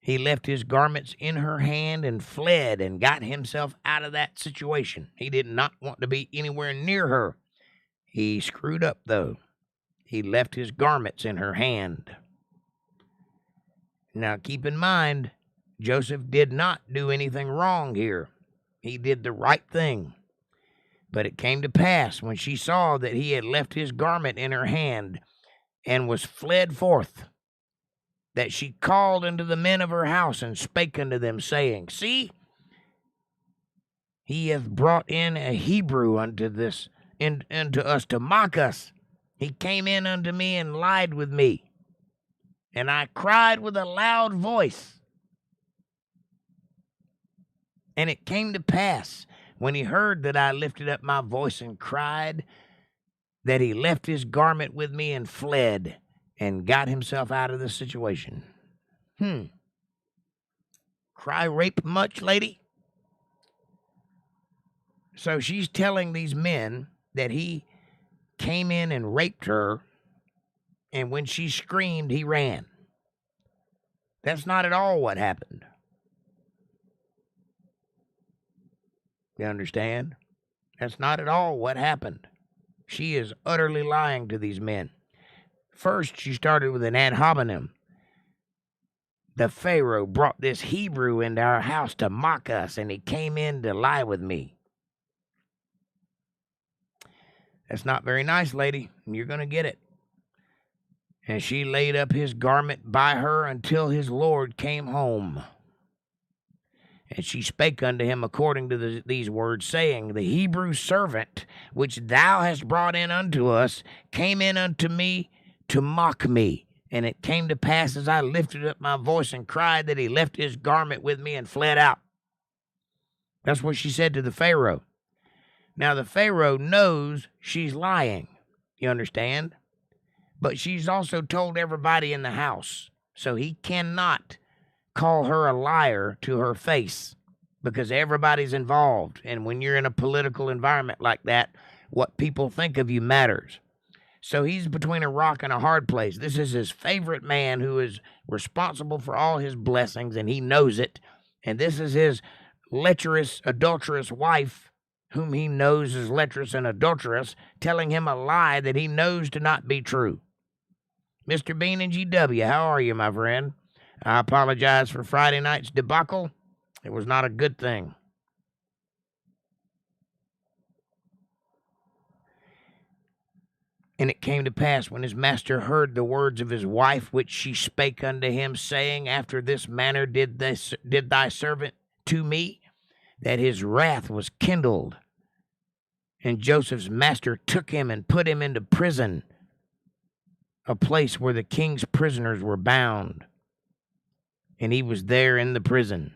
He left his garments in her hand and fled and got himself out of that situation. He did not want to be anywhere near her. He screwed up, though. He left his garments in her hand. Now, keep in mind, Joseph did not do anything wrong here. He did the right thing. But it came to pass, when she saw that he had left his garment in her hand and was fled forth, that she called unto the men of her house and spake unto them, saying, "See, he hath brought in a Hebrew unto us to mock us. He came in unto me and lied with me. And I cried with a loud voice. And it came to pass, when he heard that I lifted up my voice and cried, that he left his garment with me and fled, and got himself out of the situation." Cry rape much, lady? So she's telling these men that he came in and raped her, and when she screamed, he ran. That's not at all what happened. You understand? That's not at all what happened. She is utterly lying to these men. First, she started with an ad hominem. The Pharaoh brought this Hebrew into our house to mock us, and he came in to lie with me. That's not very nice, lady. You're going to get it. And she laid up his garment by her until his Lord came home. And she spake unto him according to these words, saying, the Hebrew servant which thou hast brought in unto us came in unto me to mock me. And it came to pass as I lifted up my voice and cried that he left his garment with me and fled out. That's what she said to the Pharaoh. Now the Pharaoh knows she's lying. You understand? But she's also told everybody in the house. So he cannot call her a liar to her face because everybody's involved. And when you're in a political environment like that, what people think of you matters. So he's between a rock and a hard place. This is his favorite man who is responsible for all his blessings, and he knows it. And this is his lecherous, adulterous wife, whom he knows is lecherous and adulterous, telling him a lie that he knows to not be true. Mr. Bean and GW, how are you, my friend? I apologize for Friday night's debacle. It was not a good thing. And it came to pass, when his master heard the words of his wife, which she spake unto him, saying, after this manner did thy servant to me, that his wrath was kindled. And Joseph's master took him and put him into prison, a place where the king's prisoners were bound. And he was there in the prison.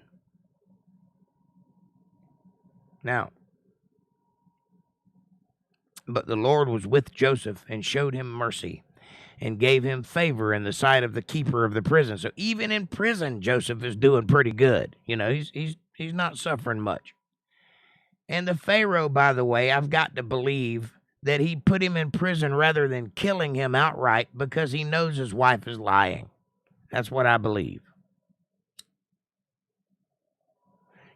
Now, but the Lord was with Joseph and showed him mercy and gave him favor in the sight of the keeper of the prison. So even in prison, Joseph is doing pretty good. You know, he's not suffering much. And the Pharaoh, by the way, I've got to believe that he put him in prison rather than killing him outright because he knows his wife is lying. That's what I believe.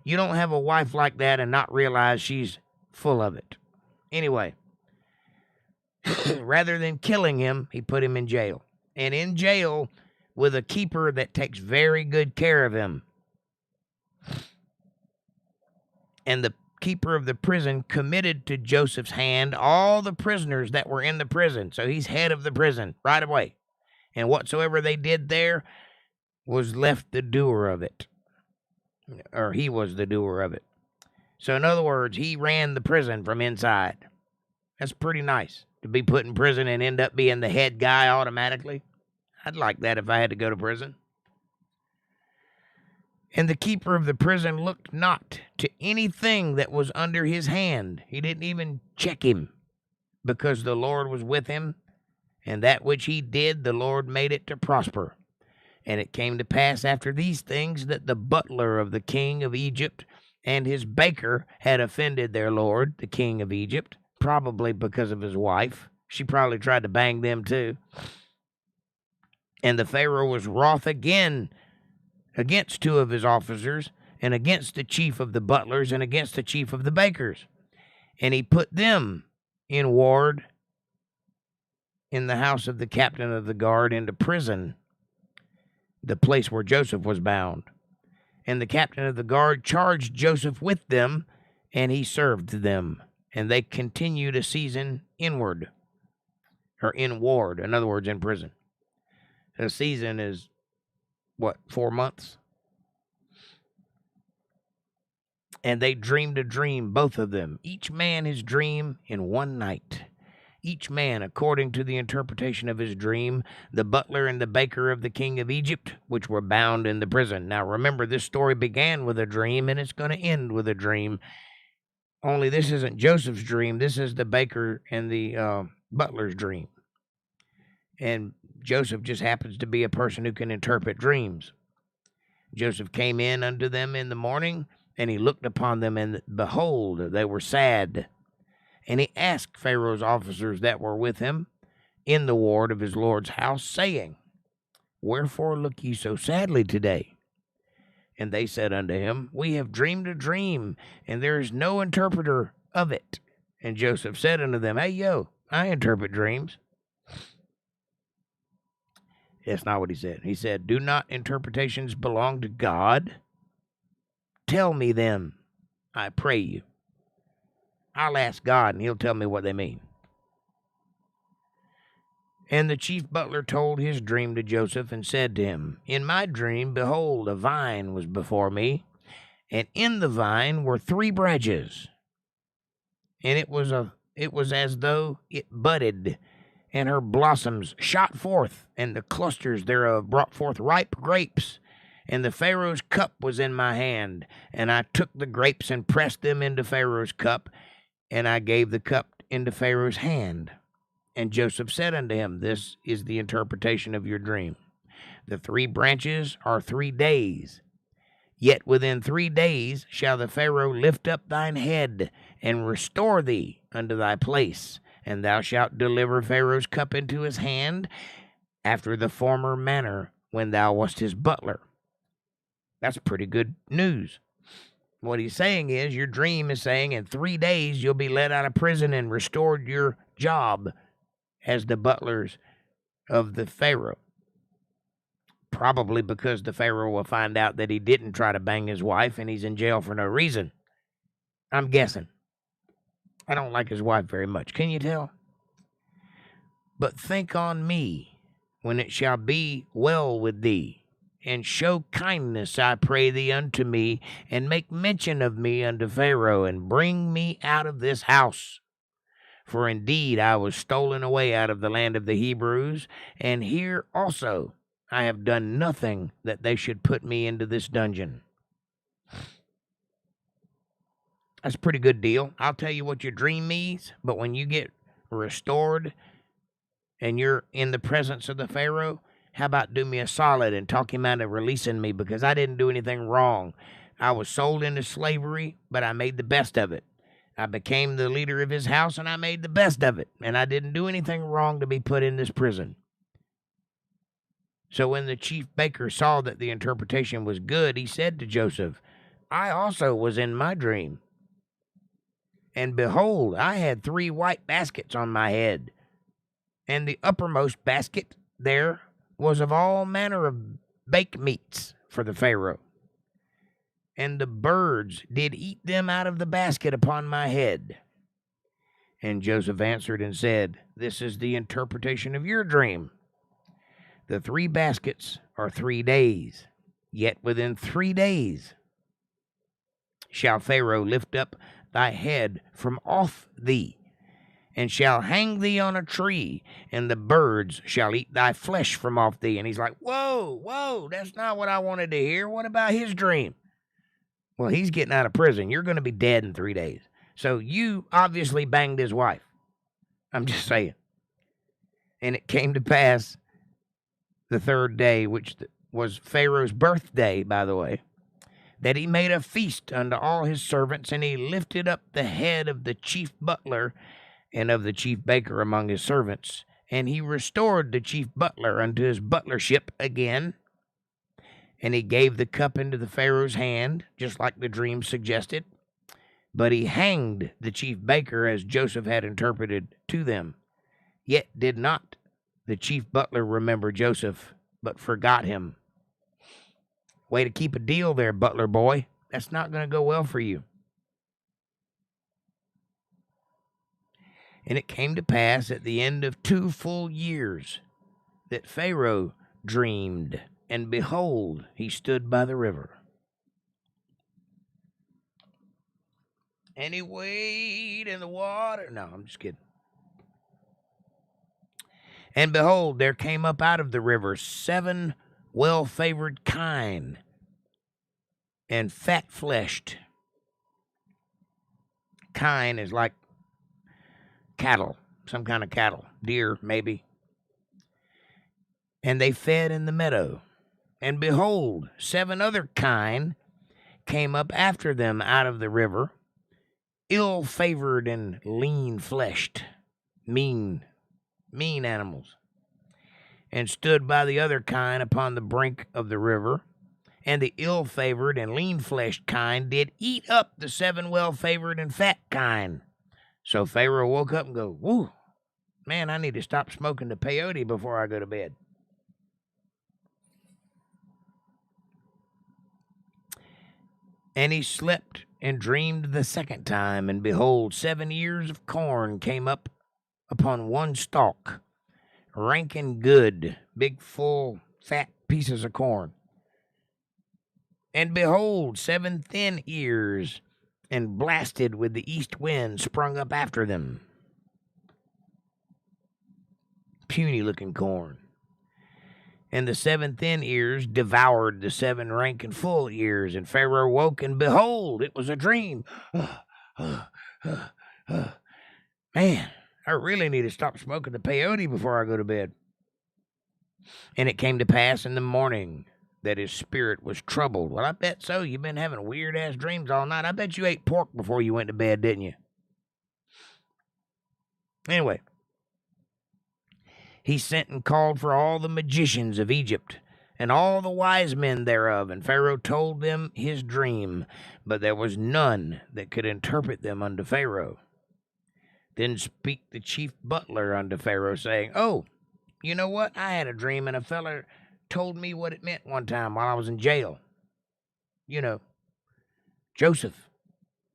You don't have a wife like that and not realize she's full of it. Anyway, rather than killing him, he put him in jail. And in jail with a keeper that takes very good care of him. And the keeper of the prison committed to Joseph's hand all the prisoners that were in the prison. So he's head of the prison right away. And whatsoever they did there was left the doer of it. Or he was the doer of it. So in other words, he ran the prison from inside. That's pretty nice to be put in prison and end up being the head guy automatically. I'd like that if I had to go to prison. And the keeper of the prison looked not to anything that was under his hand. He didn't even check him, because the Lord was with him, and that which he did, the Lord made it to prosper. And it came to pass after these things that the butler of the king of Egypt and his baker had offended their lord, the king of Egypt, probably because of his wife. She probably tried to bang them too. And the Pharaoh was wroth again against two of his officers, and against the chief of the butlers, and against the chief of the bakers. And he put them in ward in the house of the captain of the guard into prison, the place where Joseph was bound. And the captain of the guard charged Joseph with them, and he served them. And they continued a season inward, or in ward, in other words, in prison. A season is, 4 months? And they dreamed a dream, both of them, each man his dream in one night. Each man according to the interpretation of his dream, the butler and the baker of the king of Egypt, which were bound in the prison. Now remember, this story began with a dream, and it's going to end with a dream. Only this isn't Joseph's dream. This is the baker and the butler's dream. And Joseph just happens to be a person who can interpret dreams. Joseph came in unto them in the morning, and he looked upon them, and behold, they were sad. And he asked Pharaoh's officers that were with him in the ward of his lord's house, saying, Wherefore look ye so sadly today? And they said unto him, We have dreamed a dream, and there is no interpreter of it. And Joseph said unto them, Hey, I interpret dreams. That's not what he said. He said, Do not interpretations belong to God? Tell me them, I pray you. I'll ask God, and he'll tell me what they mean. And the chief butler told his dream to Joseph and said to him, In my dream, behold, a vine was before me, and in the vine were 3 branches. And it was as though it budded, and her blossoms shot forth, and the clusters thereof brought forth ripe grapes. And the Pharaoh's cup was in my hand, and I took the grapes and pressed them into Pharaoh's cup, and I gave the cup into Pharaoh's hand. And Joseph said unto him, This is the interpretation of your dream. The 3 branches are 3 days. Yet within 3 days shall the Pharaoh lift up thine head, and restore thee unto thy place, and thou shalt deliver Pharaoh's cup into his hand, after the former manner when thou wast his butler. That's pretty good news. What he's saying is, your dream is saying in 3 days you'll be let out of prison and restored your job as the butlers of the Pharaoh. Probably because the Pharaoh will find out that he didn't try to bang his wife and he's in jail for no reason. I'm guessing. I don't like his wife very much. Can you tell? But think on me when it shall be well with thee, and show kindness, I pray thee, unto me, and make mention of me unto Pharaoh, and bring me out of this house. For indeed I was stolen away out of the land of the Hebrews, and here also I have done nothing that they should put me into this dungeon. That's a pretty good deal. I'll tell you what your dream means, but when you get restored and you're in the presence of the Pharaoh, how about do me a solid and talk him out of releasing me, because I didn't do anything wrong. I was sold into slavery, but I made the best of it. I became the leader of his house, and I made the best of it. And I didn't do anything wrong to be put in this prison. So when the chief baker saw that the interpretation was good, he said to Joseph, I also was in my dream. And behold, I had 3 white baskets on my head. And the uppermost basket there was of all manner of baked meats for the Pharaoh. And the birds did eat them out of the basket upon my head. And Joseph answered and said, This is the interpretation of your dream. The 3 baskets are 3 days, yet within 3 days shall Pharaoh lift up thy head from off thee, and shall hang thee on a tree, and the birds shall eat thy flesh from off thee. And he's like, whoa, that's not what I wanted to hear. What about his dream? Well, he's getting out of prison. You're going to be dead in 3 days. So you obviously banged his wife. I'm just saying. And it came to pass the 3rd day, which was Pharaoh's birthday, by the way, that he made a feast unto all his servants, and he lifted up the head of the chief butler and of the chief baker among his servants. And he restored the chief butler unto his butlership again. And he gave the cup into the Pharaoh's hand, just like the dream suggested. But he hanged the chief baker as Joseph had interpreted to them. Yet did not the chief butler remember Joseph, but forgot him. Way to keep a deal there, butler boy. That's not going to go well for you. And it came to pass at the end of 2 full years that Pharaoh dreamed, and behold, he stood by the river. And he weighed in the water. No, I'm just kidding. And behold, there came up out of the river 7 well-favored kine, and fat-fleshed. Kine is like cattle, some kind of cattle, deer maybe. And they fed in the meadow. And behold, 7 other kine came up after them out of the river, ill-favored and lean-fleshed, mean animals, and stood by the other kine upon the brink of the river. And the ill-favored and lean-fleshed kind did eat up the 7 well-favored and fat kind. So Pharaoh woke up and go, "Woo, man, I need to stop smoking the peyote before I go to bed." And he slept and dreamed the second time, and behold, 7 ears of corn came up upon one stalk, rank and good, big, full, fat pieces of corn. And behold, 7 thin ears, and blasted with the east wind, sprung up after them. Puny-looking corn. And the 7 thin ears devoured the 7 rank and full ears, and Pharaoh woke, and behold, it was a dream. Man, I really need to stop smoking the peyote before I go to bed. And it came to pass in the morning that his spirit was troubled. Well, I bet so. You've been having weird-ass dreams all night. I bet you ate pork before you went to bed, didn't you? Anyway, he sent and called for all the magicians of Egypt and all the wise men thereof, and Pharaoh told them his dream, but there was none that could interpret them unto Pharaoh. Then spake the chief butler unto Pharaoh, saying, "Oh, you know what? I had a dream, and a feller told me what it meant one time while I was in jail. You know, Joseph.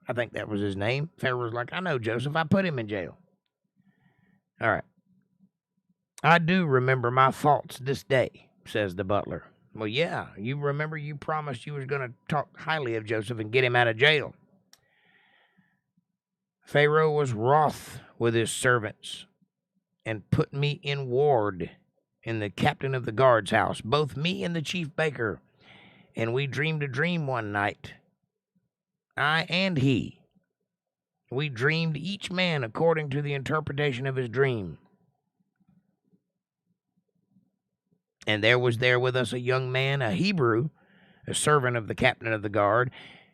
I think that was his name." Pharaoh was like, "I know Joseph. I put him in jail." All right. "I do remember my faults this day," says the butler. "Well, yeah, you remember you promised you was going to talk highly of Joseph and get him out of jail." "Pharaoh was wroth with his servants and put me in ward in the captain of the guard's house, both me and the chief baker. And we dreamed a dream one night, I and he. We dreamed each man according to the interpretation of his dream. And there was there with us a young man, a Hebrew, a servant of the captain of the guard,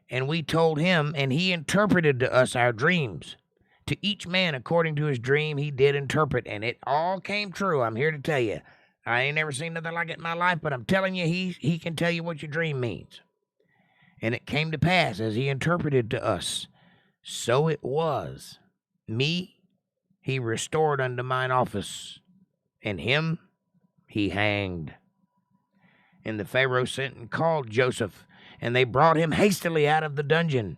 and we told him, and he interpreted to us our dreams. To each man according to his dream he did interpret, and it all came true. I'm here to tell you. I ain't never seen nothing like it in my life, but I'm telling you, he can tell you what your dream means. And it came to pass as he interpreted to us. So it was. Me he restored unto mine office, and him he hanged. And the Pharaoh sent and called Joseph, and they brought him hastily out of the dungeon.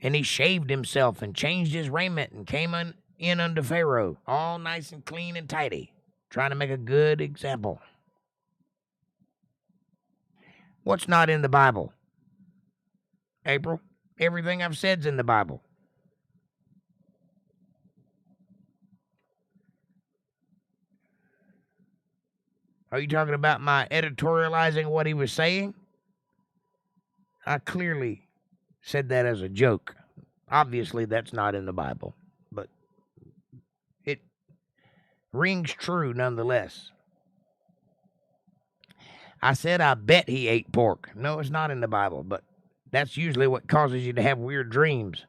And he shaved himself and changed his raiment and came in unto Pharaoh, all nice and clean and tidy, trying to make a good example. What's not in the Bible? April, everything I've said's in the Bible. Are you talking about my editorializing what he was saying? I clearly said that as a joke. Obviously, that's not in the Bible, but it rings true nonetheless. I said I bet he ate pork. No, it's not in the Bible, but that's usually what causes you to have weird dreams.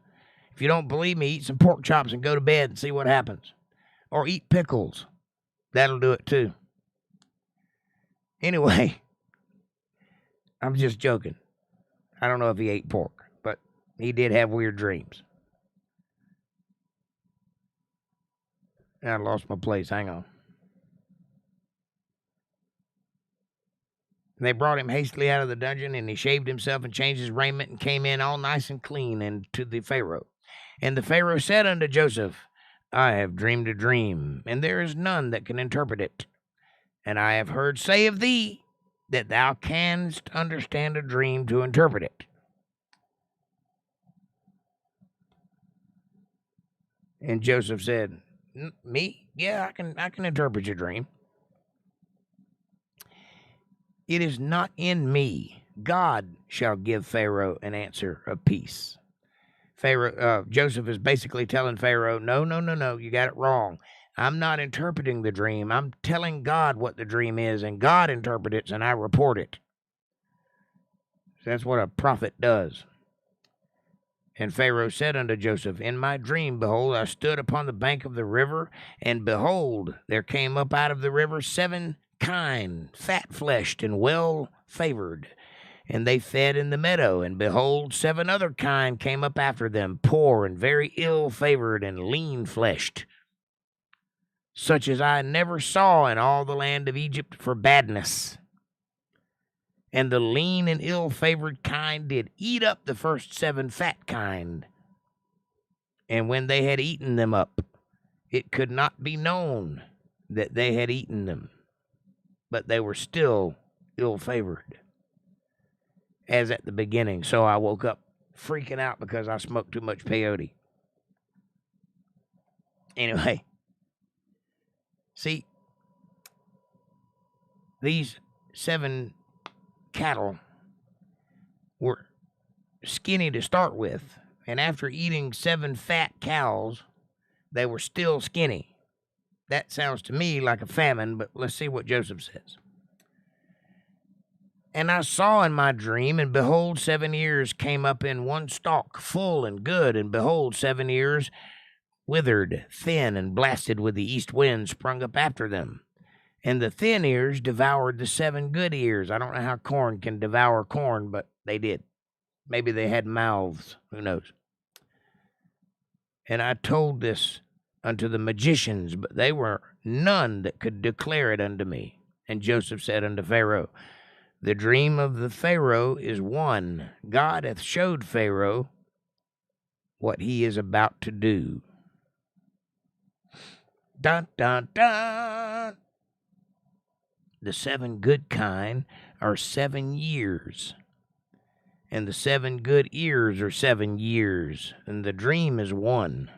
If you don't believe me, eat some pork chops and go to bed and see what happens. Or eat pickles. That'll do it too. Anyway, I'm just joking. I don't know if he ate pork, but he did have weird dreams. I lost my place. Hang on. And they brought him hastily out of the dungeon, and he shaved himself and changed his raiment and came in all nice and clean and to the Pharaoh. And the Pharaoh said unto Joseph, I have dreamed a dream, and there is none that can interpret it. And I have heard say of thee that thou canst understand a dream to interpret it. And Joseph said, Me? Yeah, I can interpret your dream. It is not in me. God shall give Pharaoh an answer of peace. Joseph is basically telling Pharaoh, no, you got it wrong. I'm not interpreting the dream. I'm telling God what the dream is, and God interprets it, and I report it. That's what a prophet does. And Pharaoh said unto Joseph, In my dream, behold, I stood upon the bank of the river, and behold, there came up out of the river 7 kine, fat-fleshed and well-favored. And they fed in the meadow, and behold, 7 other kind came up after them, poor and very ill-favored and lean-fleshed, such as I never saw in all the land of Egypt for badness. And the lean and ill-favored kind did eat up the first 7 fat kind. And when they had eaten them up, it could not be known that they had eaten them, but they were still ill-favored, as at the beginning. So I woke up freaking out because I smoked too much peyote. Anyway, see, these 7 cattle were skinny to start with, and after eating 7 fat cows, they were still skinny. That sounds to me like a famine, but let's see what Joseph says. And I saw in my dream, and behold, 7 ears came up in one stalk, full and good, and behold, 7 ears, withered, thin, and blasted with the east wind, sprung up after them. And the thin ears devoured the 7 good ears. I don't know how corn can devour corn, but they did. Maybe they had mouths. Who knows? And I told this unto the magicians, but they were none that could declare it unto me. And Joseph said unto Pharaoh, the dream of the Pharaoh is one. God hath showed Pharaoh what he is about to do. Dun, dun, dun. The 7 good kind are 7 years, and the 7 good ears are 7 years, and the dream is one.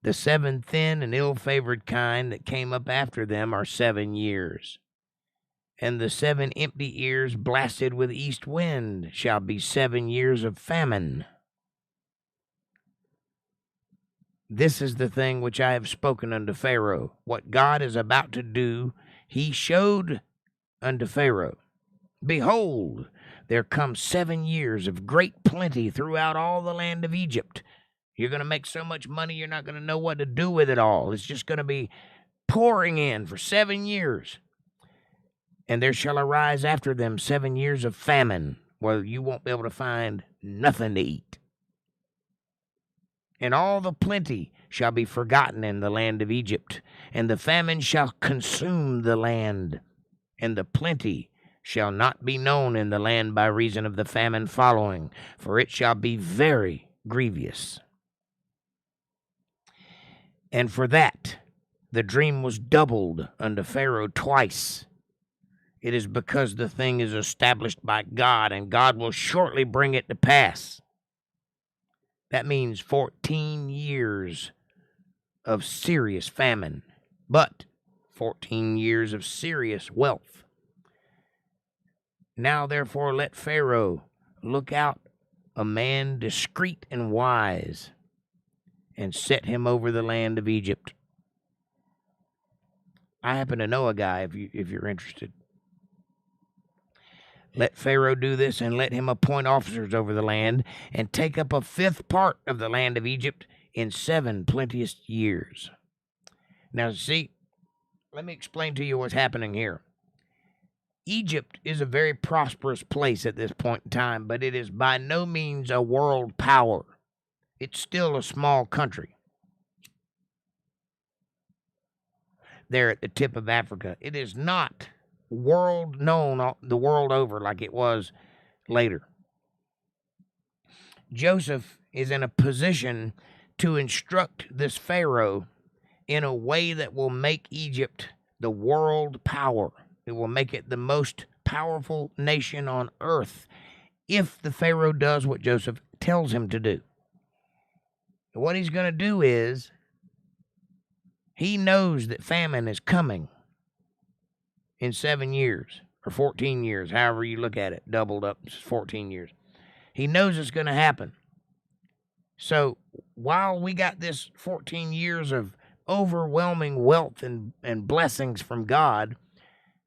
The 7 thin and ill-favored kind that came up after them are 7 years, and the 7 empty ears blasted with east wind shall be 7 years of famine. This is the thing which I have spoken unto Pharaoh. What God is about to do, he showed unto Pharaoh. Behold, there come 7 years of great plenty throughout all the land of Egypt. You're going to make so much money, you're not going to know what to do with it all. It's just going to be pouring in for 7 years. And there shall arise after them 7 years of famine, where you won't be able to find nothing to eat. And all the plenty shall be forgotten in the land of Egypt, and the famine shall consume the land, and the plenty shall not be known in the land by reason of the famine following, for it shall be very grievous. And for that the dream was doubled unto Pharaoh twice. It is because the thing is established by God, and God will shortly bring it to pass. That means 14 years of serious famine, but 14 years of serious wealth. Now, therefore, let Pharaoh look out a man discreet and wise, and set him over the land of Egypt. I happen to know a guy, if you're interested. Let Pharaoh do this, and let him appoint officers over the land, and take up a 5th part of the land of Egypt in 7 plenteous years. Now, see, let me explain to you what's happening here. Egypt is a very prosperous place at this point in time, but it is by no means a world power. It's still a small country there at the tip of Africa. It is not world known the world over like it was later. Joseph is in a position to instruct this Pharaoh in a way that will make Egypt the world power. It will make it the most powerful nation on earth if the Pharaoh does what Joseph tells him to do. What he's going to do is, he knows that famine is coming in 7 years, or 14 years, however you look at it, doubled up, 14 years. He knows it's going to happen. So while we got this 14 years of overwhelming wealth and blessings from God,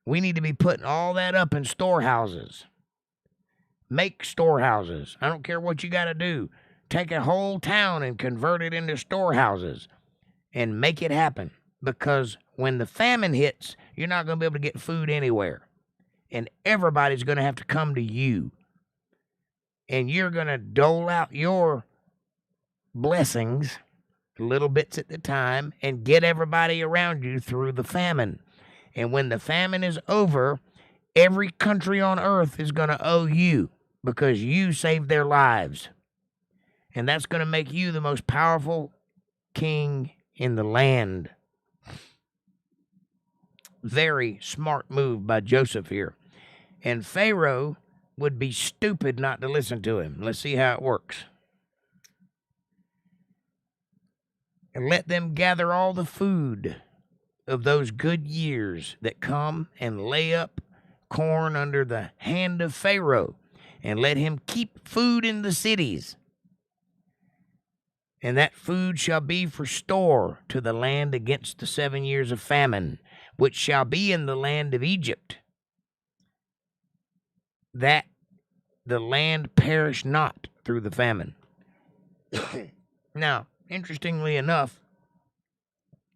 we need to be putting all that up in storehouses. Make storehouses. I don't care what you got to do. Take a whole town and convert it into storehouses and make it happen. Because when the famine hits, you're not going to be able to get food anywhere. and everybody's going to have to come to you. And you're going to dole out your blessings, little bits at the time, and get everybody around you through the famine. And when the famine is over, every country on earth is going to owe you because you saved their lives. And that's going to make you the most powerful king in the land. Very smart move by Joseph here. And Pharaoh would be stupid not to listen to him. Let's see how it works. And let them gather all the food of those good years that come and lay up corn under the hand of Pharaoh, and let him keep food in the cities. And that food shall be for store to the land against the 7 years of famine, which shall be in the land of Egypt, that the land perish not through the famine. Now, interestingly enough,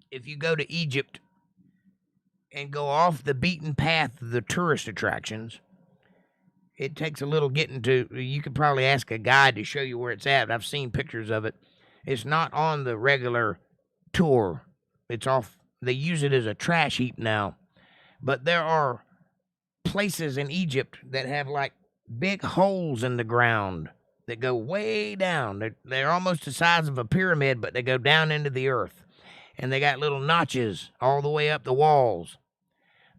if you go to Egypt and go off the beaten path of the tourist attractions, it takes a little getting to. You could probably ask a guide to show you where it's at. I've seen pictures of it. It's not on the regular tour. It's off. They use it as a trash heap now. But there are places in Egypt that have like big holes in the ground that go way down. They're almost the size of a pyramid, but they go down into the earth. And they got little notches all the way up the walls.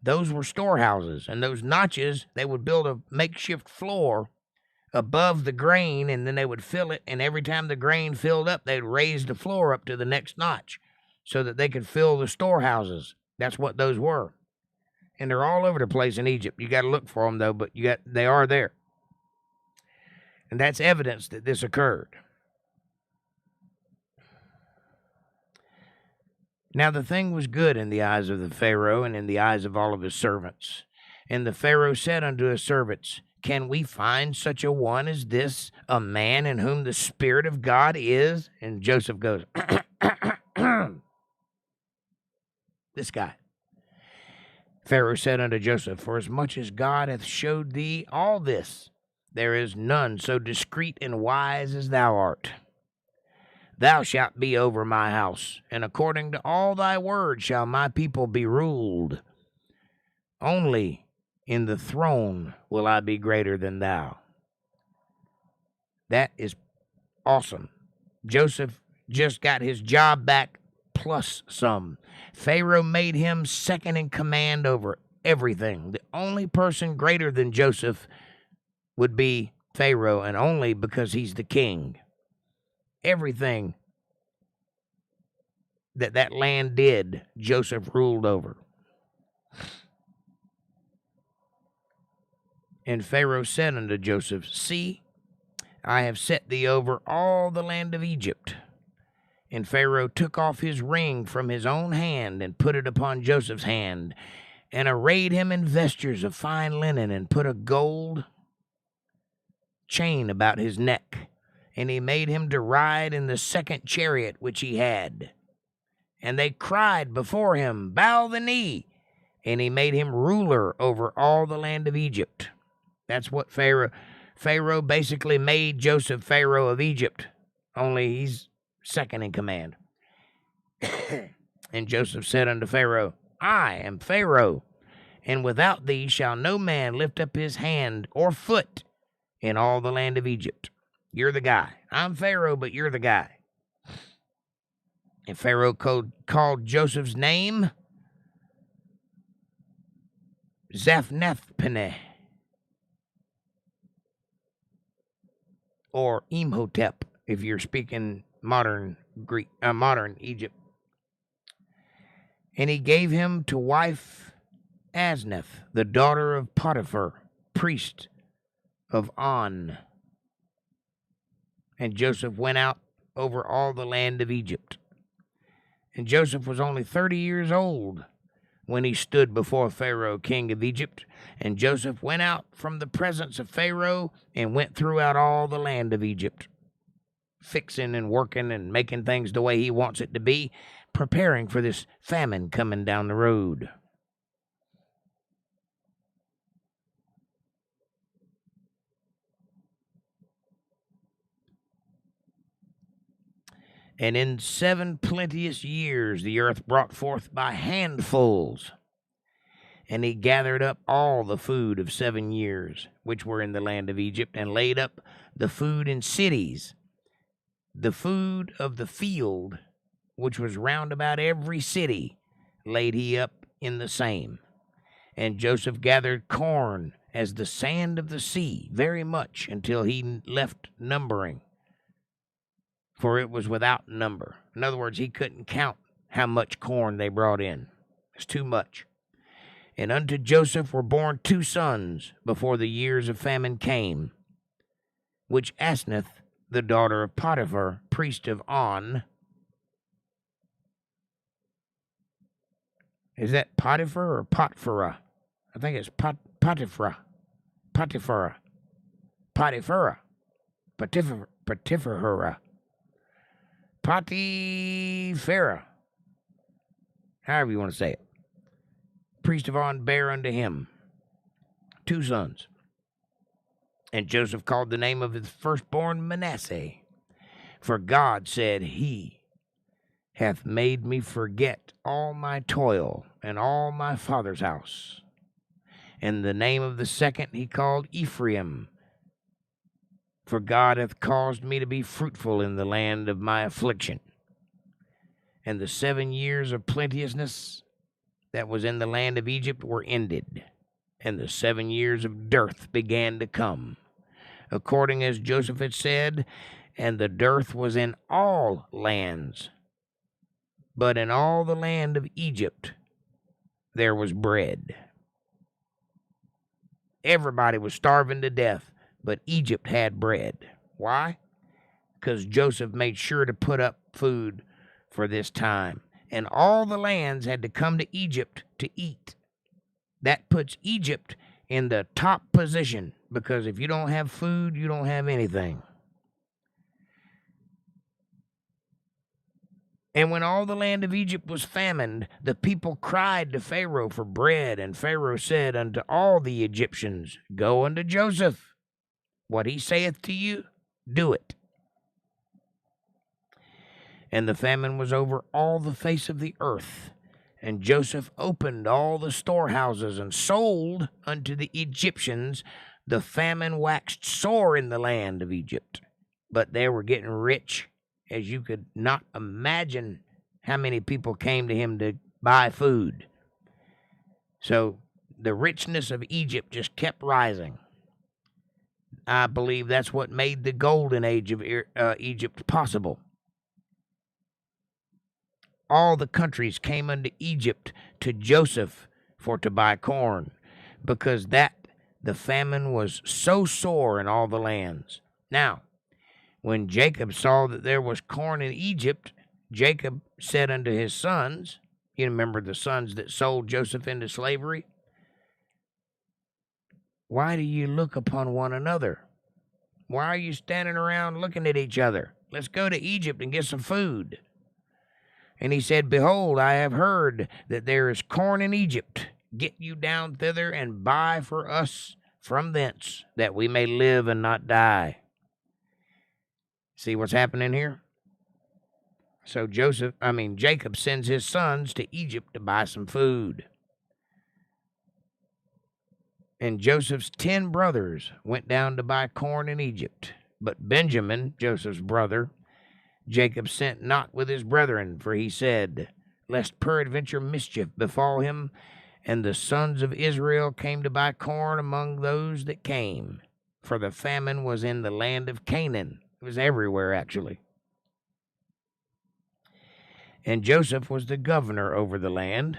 Those were storehouses. And those notches, they would build a makeshift floor above the grain, and then they would fill it. And every time the grain filled up, they'd raise the floor up to the next notch so that they could fill the storehouses. That's what those were. And they're all over the place in Egypt. You got to look for them, though, but they are there. And that's evidence that this occurred. Now the thing was good in the eyes of the Pharaoh and in the eyes of all of his servants. And the Pharaoh said unto his servants, Can we find such a one as this, a man in whom the Spirit of God is? And Joseph goes, this guy. Pharaoh said unto Joseph, Forasmuch as God hath showed thee all this, there is none so discreet and wise as thou art. Thou shalt be over my house, and according to all thy word shall my people be ruled. Only in the throne will I be greater than thou. That is awesome. Joseph just got his job back plus some. Pharaoh made him second in command over everything. The only person greater than Joseph would be Pharaoh, and only because he's the king. Everything that land did, Joseph ruled over. And Pharaoh said unto Joseph, See, I have set thee over all the land of Egypt. And Pharaoh took off his ring from his own hand and put it upon Joseph's hand, and arrayed him in vestures of fine linen, and put a gold chain about his neck. And he made him to ride in the second chariot which he had. And they cried before him, Bow the knee. And he made him ruler over all the land of Egypt. That's what Pharaoh basically made Joseph Pharaoh of Egypt. Only he's second in command. And Joseph said unto Pharaoh, I am Pharaoh, and without thee shall no man lift up his hand or foot in all the land of Egypt. You're the guy. I'm Pharaoh, but you're the guy. And Pharaoh called Joseph's name Zaphnath-Paneh, or Imhotep, if you're speaking modern Greek, modern Egypt. And he gave him to wife Asnath, the daughter of Potiphar, priest of On. And Joseph went out over all the land of Egypt. And Joseph was only 30 years old when he stood before Pharaoh, king of Egypt. And Joseph went out from the presence of Pharaoh and went throughout all the land of Egypt, fixing and working and making things the way he wants it to be, preparing for this famine coming down the road. And in 7 plenteous years the earth brought forth by handfuls. And he gathered up all the food of 7 years, which were in the land of Egypt, and laid up the food in cities. The food of the field, which was round about every city, laid he up in the same. And Joseph gathered corn as the sand of the sea, very much, until he left numbering, for it was without number. In other words, he couldn't count how much corn they brought in. It's too much. And unto Joseph were born 2 sons before the years of famine came, which Asenath, the daughter of Potiphar, priest of On. Is that Potiphar or Potphara? I think it's Potiphara. Potiphara. Potiphara. Potiphara. Potiphara. However you want to say it. Priest of On bare unto him 2 sons. And Joseph called the name of his firstborn Manasseh, for God said, He hath made me forget all my toil and all my father's house. And the name of the second he called Ephraim, for God hath caused me to be fruitful in the land of my affliction. And the 7 years of plenteousness that was in the land of Egypt were ended, and the 7 years of dearth began to come, according as Joseph had said, and the dearth was in all lands. But in all the land of Egypt there was bread. Everybody was starving to death, but Egypt had bread. Why? Because Joseph made sure to put up food for this time. And all the lands had to come to Egypt to eat. That puts Egypt in the top position, because if you don't have food, you don't have anything. And when all the land of Egypt was famine, the people cried to Pharaoh for bread, and Pharaoh said unto all the Egyptians, Go unto Joseph. What he saith to you, do it. And the famine was over all the face of the earth. And Joseph opened all the storehouses and sold unto the Egyptians. The famine waxed sore in the land of Egypt, but they were getting rich, as you could not imagine how many people came to him to buy food. So the richness of Egypt just kept rising. I believe that's what made the golden age of Egypt possible. All the countries came unto Egypt to Joseph for to buy corn, because that the famine was so sore in all the lands. Now, when Jacob saw that there was corn in Egypt, Jacob said unto his sons, you remember the sons that sold Joseph into slavery? Why do you look upon one another? Why are you standing around looking at each other? Let's go to Egypt and get some food. And he said, Behold, I have heard that there is corn in Egypt. Get you down thither and buy for us from thence, that we may live and not die. See what's happening here? So Jacob sends his sons to Egypt to buy some food. And Joseph's 10 brothers went down to buy corn in Egypt. But Benjamin, Joseph's brother, Jacob sent not with his brethren, for he said, Lest peradventure mischief befall him. And the sons of Israel came to buy corn among those that came, for the famine was in the land of Canaan. It was everywhere, actually. And Joseph was the governor over the land.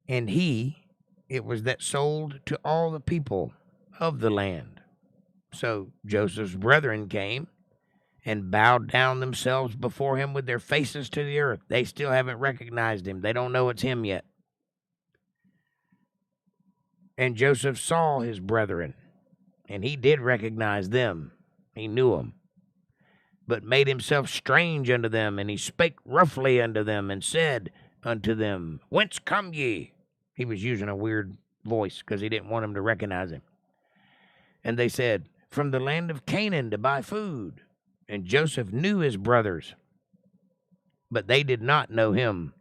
And it was that sold to all the people of the land. So Joseph's brethren came and bowed down themselves before him with their faces to the earth. They still haven't recognized him. They don't know it's him yet. And Joseph saw his brethren, and he did recognize them. He knew them, but made himself strange unto them, and he spake roughly unto them, and said unto them, Whence come ye? He was using a weird voice because he didn't want them to recognize him. And they said, from the land of Canaan to buy food. And Joseph knew his brothers, but they did not know him.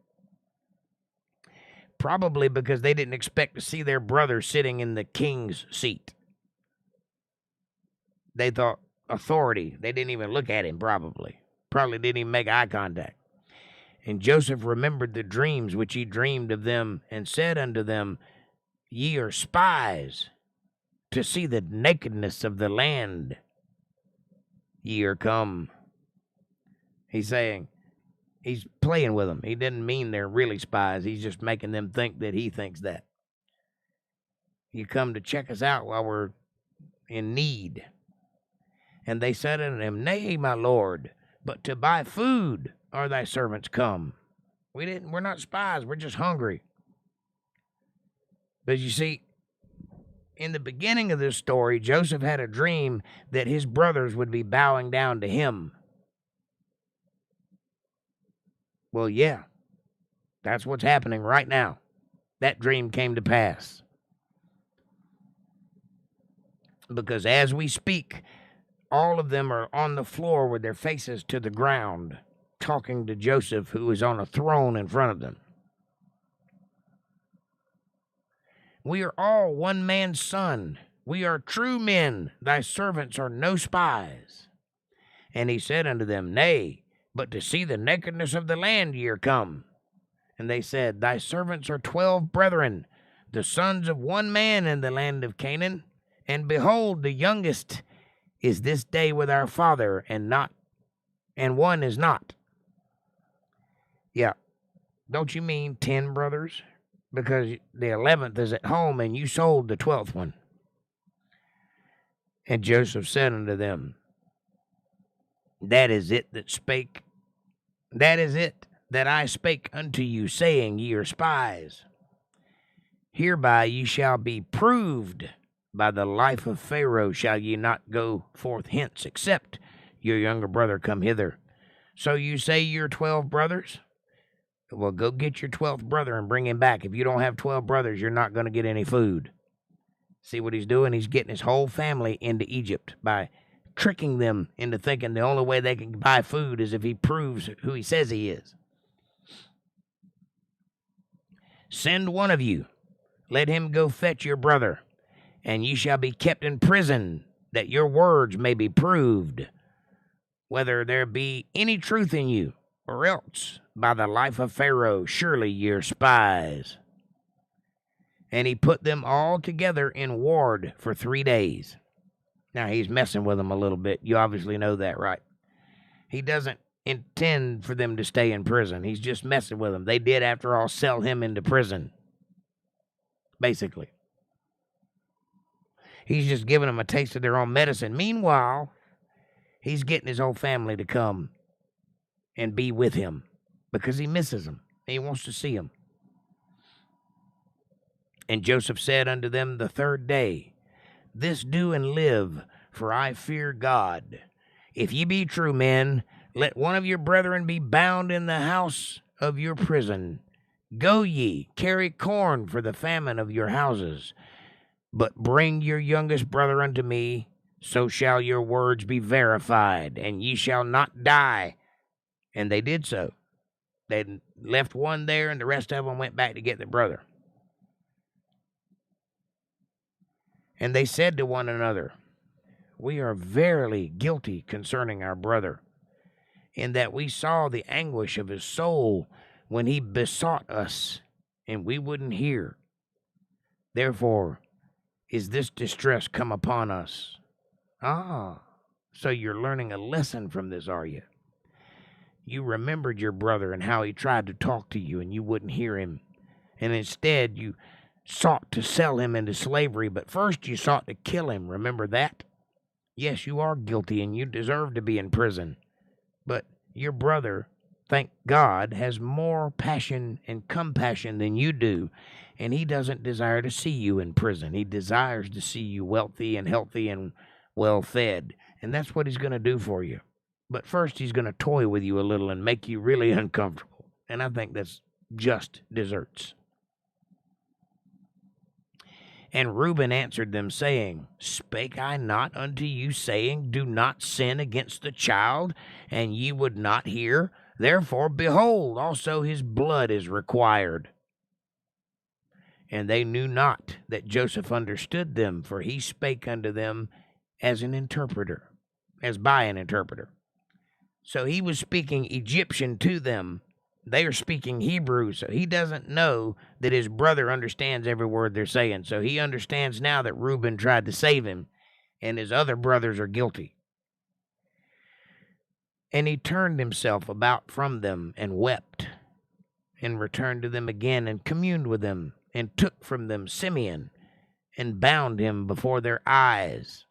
Probably because they didn't expect to see their brother sitting in the king's seat. They thought authority. They didn't even look at him, probably. Probably didn't even make eye contact. And Joseph remembered the dreams which he dreamed of them, and said unto them, Ye are spies, to see the nakedness of the land. Ye are come. He's saying, he's playing with them. He didn't mean they're really spies. He's just making them think that he thinks that. You come to check us out while we're in need. And they said unto him, Nay, my lord, but to buy food are thy servants come. We're not spies, we're just hungry. But you see, in the beginning of this story, Joseph had a dream that his brothers would be bowing down to him. Well, yeah, that's what's happening right now. That dream came to pass. Because as we speak, all of them are on the floor with their faces to the ground, talking to Joseph, who is on a throne in front of them. We are all one man's son. We are true men. Thy servants are no spies. And he said unto them, Nay, but to see the nakedness of the land ye are come. And they said, Thy servants are 12 brethren, the sons of one man in the land of Canaan. And behold, the youngest is this day with our father, and one is not. Yeah, don't you mean 10 brothers? Because the 11th is at home, and you sold the 12th one. And Joseph said unto them, That is it that I spake unto you, saying, Ye are spies. Hereby ye shall be proved. By the life of Pharaoh shall ye not go forth hence, except your younger brother come hither. So you say you're 12 brothers? Well, go get your 12th brother and bring him back. If you don't have 12 brothers, you're not going to get any food. See what he's doing? He's getting his whole family into Egypt by tricking them into thinking the only way they can buy food is if he proves who he says he is. Send one of you. Let him go fetch your brother, and ye shall be kept in prison, that your words may be proved, whether there be any truth in you, or else, by the life of Pharaoh, surely ye are spies. And he put them all together in ward for 3 days. Now, he's messing with them a little bit. You obviously know that, right? He doesn't intend for them to stay in prison. He's just messing with them. They did, after all, sell him into prison, basically. He's just giving them a taste of their own medicine. Meanwhile, he's getting his whole family to come and be with him because he misses them. He wants to see them. And Joseph said unto them the 3rd day, This do and live, for I fear God. If ye be true men, let one of your brethren be bound in the house of your prison. Go ye, carry corn for the famine of your houses. But bring your youngest brother unto me, so shall your words be verified, and ye shall not die. And they did so. They left one there, and the rest of them went back to get their brother. And they said to one another, We are verily guilty concerning our brother, in that we saw the anguish of his soul when he besought us, and we wouldn't hear. Therefore is this distress come upon us. Ah, so you're learning a lesson from this, are you? You remembered your brother and how he tried to talk to you, and you wouldn't hear him. And instead, you sought to sell him into slavery, but first you sought to kill him. Remember that? Yes, you are guilty, and you deserve to be in prison. But your brother, thank God, has more passion and compassion than you do, and he doesn't desire to see you in prison. He desires to see you wealthy and healthy and well-fed, and that's what he's going to do for you. But first, he's going to toy with you a little and make you really uncomfortable, and I think that's just desserts. And Reuben answered them, saying, Spake I not unto you, saying, Do not sin against the child, and ye would not hear? Therefore, behold, also his blood is required. And they knew not that Joseph understood them, for he spake unto them as an interpreter, as by an interpreter. So he was speaking Egyptian to them. They are speaking Hebrew, so he doesn't know that his brother understands every word they're saying. So he understands now that Reuben tried to save him, and his other brothers are guilty. And he turned himself about from them and wept, and returned to them again and communed with them, and took from them Simeon, and bound him before their eyes.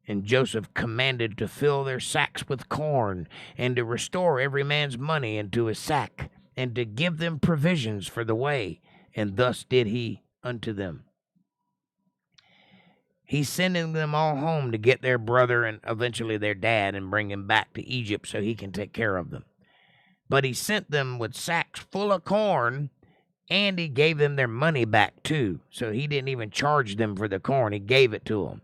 And Joseph commanded to fill their sacks with corn, and to restore every man's money into his sack, and to give them provisions for the way. And thus did he unto them. He's sending them all home to get their brother and eventually their dad and bring him back to Egypt so he can take care of them. But he sent them with sacks full of corn, and he gave them their money back too. So he didn't even charge them for the corn. He gave it to them.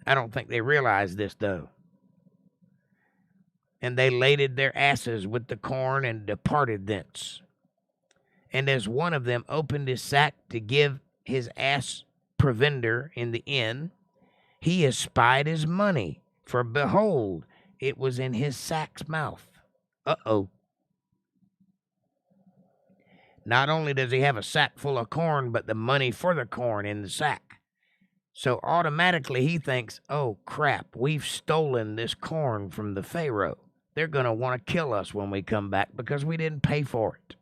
I don't think they realized this, though. And they laded their asses with the corn and departed thence. And as one of them opened his sack to give his ass provender in the inn, he espied his money, for behold, it was in his sack's mouth. Uh-oh. Not only does he have a sack full of corn, but the money for the corn in the sack. So automatically he thinks, oh, crap, we've stolen this corn from the Pharaoh. They're going to want to kill us when we come back because we didn't pay for it.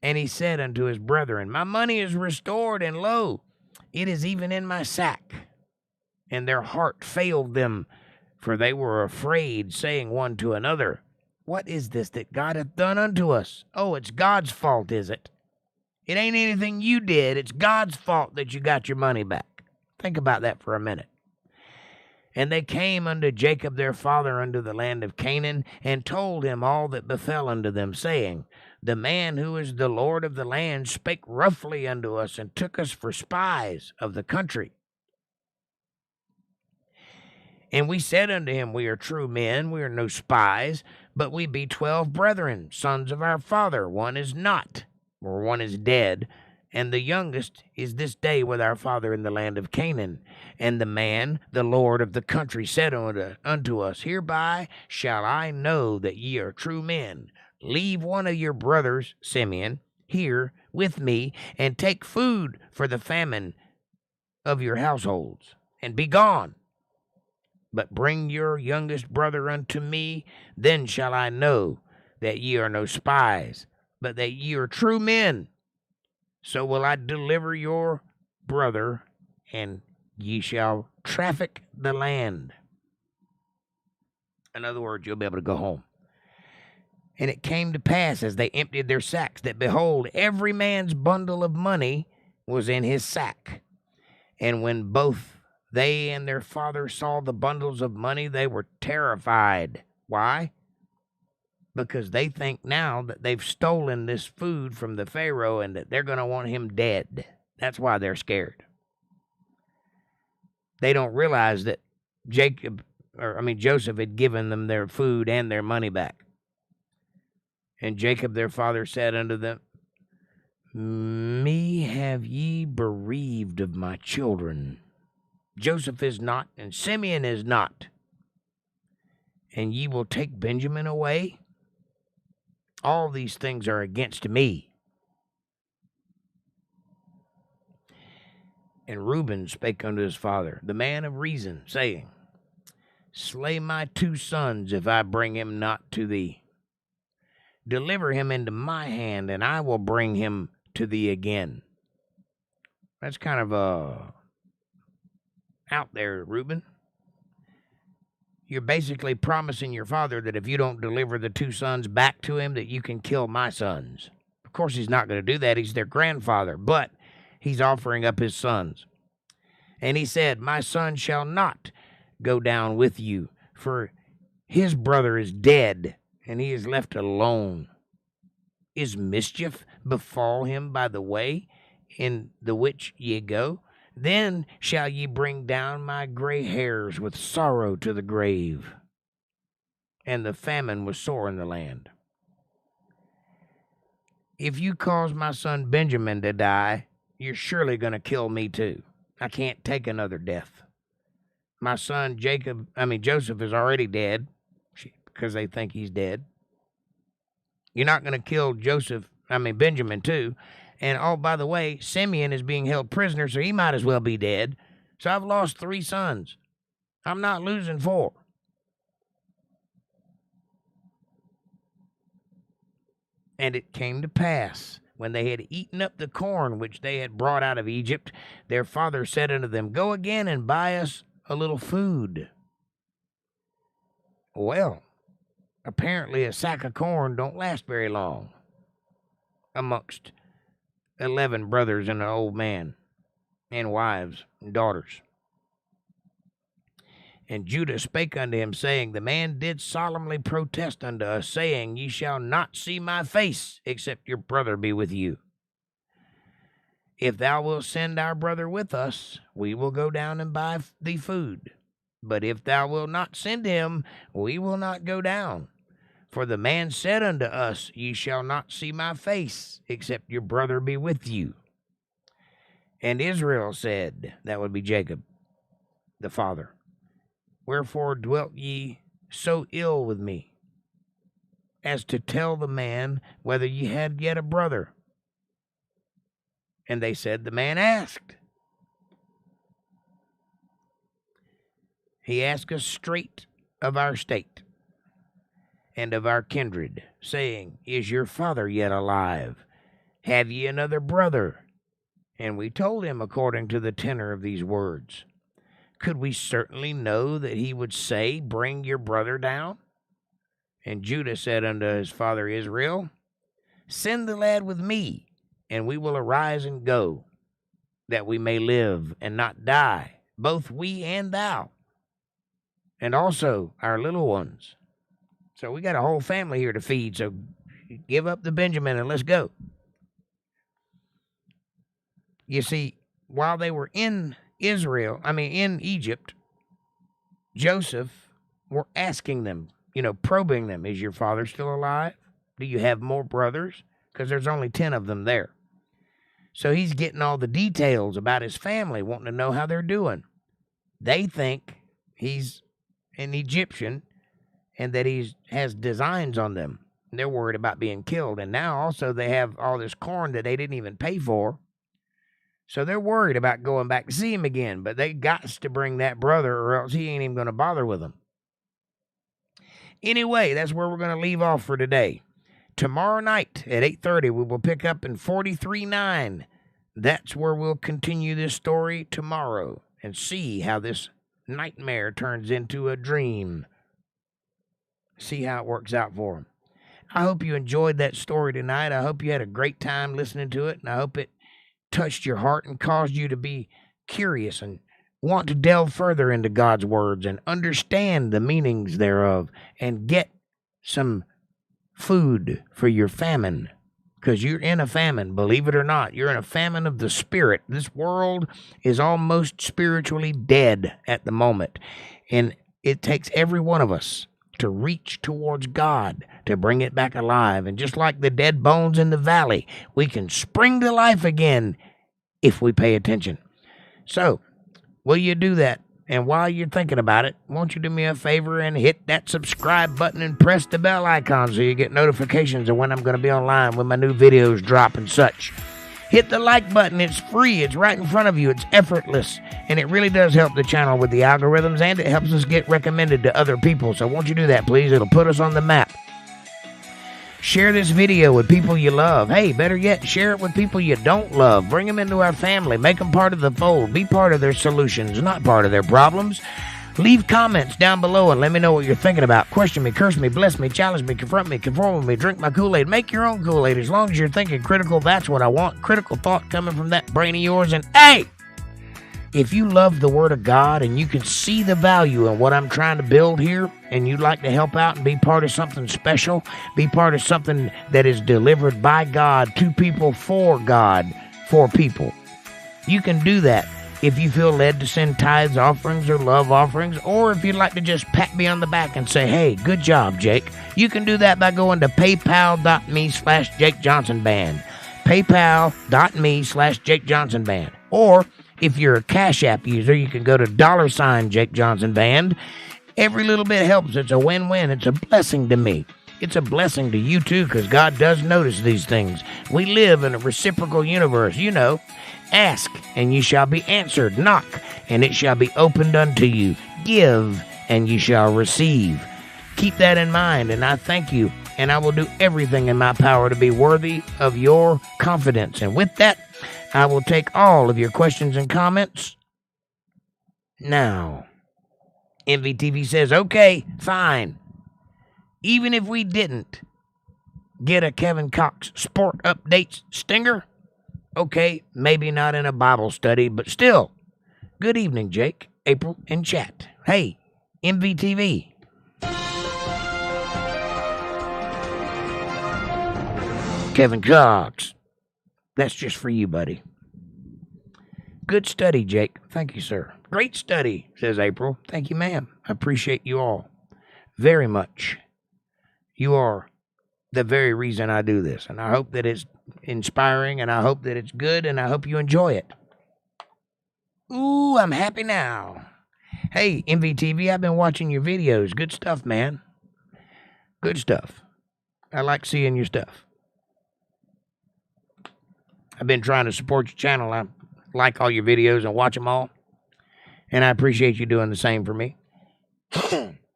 And he said unto his brethren, My money is restored, and lo, it is even in my sack. And their heart failed them, for they were afraid, saying one to another, What is this that God hath done unto us? Oh, it's God's fault, is it? It ain't anything you did. It's God's fault that you got your money back. Think about that for a minute. And they came unto Jacob their father unto the land of Canaan, and told him all that befell unto them, saying, The man who is the Lord of the land spake roughly unto us, and took us for spies of the country. And we said unto him, We are true men, we are no spies, but we be 12 brethren, sons of our father. One is not, or one is dead, and the youngest is this day with our father in the land of Canaan. And the man, the Lord of the country, said unto us, Hereby shall I know that ye are true men. Leave one of your brothers, Simeon, here with me, and take food for the famine of your households, and be gone. But bring your youngest brother unto me, then shall I know that ye are no spies, but that ye are true men. So will I deliver your brother, and ye shall traffic the land. In other words, you'll be able to go home. And it came to pass, as they emptied their sacks, that behold, every man's bundle of money was in his sack. And when both they and their father saw the bundles of money, they were terrified. Why? Because they think now that they've stolen this food from the Pharaoh and that they're going to want him dead. That's why they're scared. They don't realize that Joseph had given them their food and their money back. And Jacob their father said unto them, Me have ye bereaved of my children. Joseph is not, and Simeon is not. And ye will take Benjamin away? All these things are against me. And Reuben spake unto his father, the man of reason, saying, Slay my 2 sons, if I bring him not to thee. Deliver him into my hand, and I will bring him to thee again. That's kind of out there, Reuben. You're basically promising your father that if you don't deliver the 2 sons back to him, that you can kill my sons. Of course, he's not going to do that. He's their grandfather, but he's offering up his sons. And he said, My son shall not go down with you, for his brother is dead, and he is left alone? Is mischief befall him by the way in the which ye go? Then shall ye bring down my gray hairs with sorrow to the grave. And the famine was sore in the land. If you cause my son Benjamin to die, you're surely going to kill me too. I can't take another death. My son Joseph is already dead because they think he's dead. You're not going to kill Benjamin too. And oh, by the way, Simeon is being held prisoner, so he might as well be dead. So I've lost 3 sons. I'm not losing 4. And it came to pass, when they had eaten up the corn which they had brought out of Egypt, their father said unto them, Go again and buy us a little food. Well, apparently a sack of corn don't last very long amongst 11 brothers and an old man, and wives and daughters. And Judah spake unto him, saying, The man did solemnly protest unto us, saying, Ye shall not see my face, except your brother be with you. If thou wilt send our brother with us, we will go down and buy thee food. But if thou wilt not send him, we will not go down. For the man said unto us, Ye shall not see my face, except your brother be with you. And Israel said, that would be Jacob, the father, Wherefore dwelt ye so ill with me, as to tell the man whether ye had yet a brother? And they said, The man asked. He asked us straight of our state and of our kindred, saying, Is your father yet alive? Have ye another brother? And we told him according to the tenor of these words. Could we certainly know that he would say, Bring your brother down? And Judah said unto his father Israel, Send the lad with me, and we will arise and go, that we may live and not die, both we and thou, and also our little ones. So we got a whole family here to feed, so give up the Benjamin and let's go. You see, while they were in Egypt, Joseph were asking them, probing them, is your father still alive? Do you have more brothers? Because there's only 10 of them there. So he's getting all the details about his family, wanting to know how they're doing. They think he's an Egyptian and that he has designs on them. They're worried about being killed. And now also they have all this corn that they didn't even pay for. So they're worried about going back to see him again. But they got to bring that brother or else he ain't even going to bother with them. Anyway, that's where we're going to leave off for today. Tomorrow night at 8:30, we will pick up in 43:9. That's where we'll continue this story tomorrow and see how this nightmare turns into a dream. See how it works out for him. I hope you enjoyed that story tonight. I hope you had a great time listening to it, and I hope it touched your heart and caused you to be curious and want to delve further into God's words and understand the meanings thereof and get some food for your famine, because you're in a famine, believe it or not. You're in a famine of the spirit. This world is almost spiritually dead at the moment, and it takes every one of us to reach towards God to bring it back alive. And just like the dead bones in the valley, we can spring to life again if we pay attention. So, will you do that? And while you're thinking about it, won't you do me a favor and hit that subscribe button and press the bell icon so you get notifications of when I'm going to be online, when my new videos drop and such. Hit the like button. It's free. It's right in front of you. It's effortless. And it really does help the channel with the algorithms, and it helps us get recommended to other people. So won't you do that, please? It'll put us on the map. Share this video with people you love. Hey, better yet, share it with people you don't love. Bring them into our family. Make them part of the fold. Be part of their solutions, not part of their problems. Leave comments down below and let me know what you're thinking about. Question me, curse me, bless me, challenge me, confront me, conform with me, drink my Kool-Aid. Make your own Kool-Aid. As long as you're thinking critical, that's what I want. Critical thought coming from that brain of yours. And hey, If you love the Word of God and you can see the value in what I'm trying to build here, and you'd like to help out and be part of something special, be part of something that is delivered by God to people for God, for people, you can do that if you feel led to send tithes, offerings, or love offerings, or if you'd like to just pat me on the back and say, hey, good job, Jake. You can do that by going to paypal.me/JakeJohnsonBand. paypal.me/JakeJohnsonBand. Or if you're a CashApp user, you can go to $JakeJohnsonBand. Every little bit helps. It's a win-win. It's a blessing to me. It's a blessing to you, too, because God does notice these things. We live in a reciprocal universe, you know. Ask, and you shall be answered. Knock, and it shall be opened unto you. Give, and you shall receive. Keep that in mind, and I thank you, and I will do everything in my power to be worthy of your confidence. And with that, I will take all of your questions and comments now. MVTV says, okay, fine. Even if we didn't get a Kevin Cox Sport Updates stinger, okay, maybe not in a Bible study, but still, good evening, Jake, April, and chat. Hey, MVTV. Kevin Cox. That's just for you, buddy. Good study, Jake. Thank you, sir. Great study, says April. Thank you, ma'am. I appreciate you all very much. You are the very reason I do this, and I hope that it's inspiring, and I hope that it's good, and I hope you enjoy it. Ooh, I'm happy now. Hey, MVTV, I've been watching your videos. Good stuff, man. Good stuff. I like seeing your stuff. I've been trying to support your channel. I like all your videos and watch them all. And I appreciate you doing the same for me.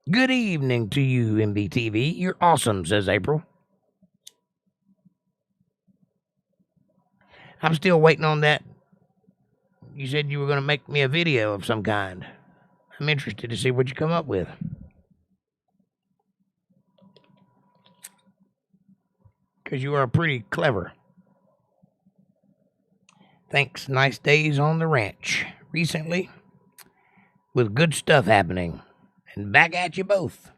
Good evening to you, MBTV. You're awesome, says April. I'm still waiting on that. You said you were going to make me a video of some kind. I'm interested to see what you come up with. Because you are pretty clever. Thanks. Nice days on the ranch recently with good stuff happening. And back at you both.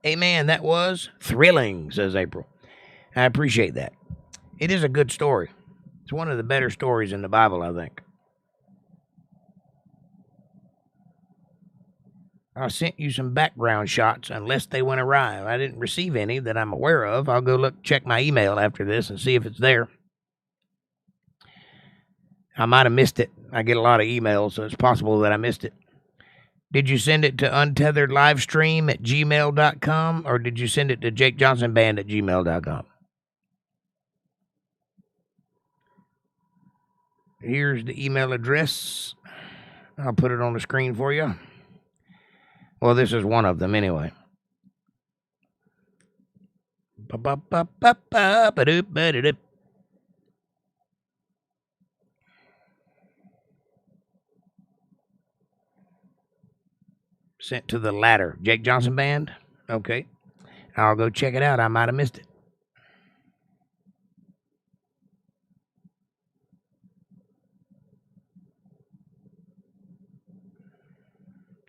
Amen. That was thrilling, says April. I appreciate that. It is a good story. It's one of the better stories in the Bible, I think. I sent you some background shots, unless they went awry. I didn't receive any that I'm aware of. I'll go check my email after this and see if it's there. I might have missed it. I get a lot of emails, so it's possible that I missed it. Did you send it to UntetheredLivestream@gmail.com, or did you send it to jakejohnsonband@gmail.com? Here's the email address. I'll put it on the screen for you. Well, this is one of them anyway. Sent to the latter. Jake Johnson Band? Okay. I'll go check it out. I might have missed it.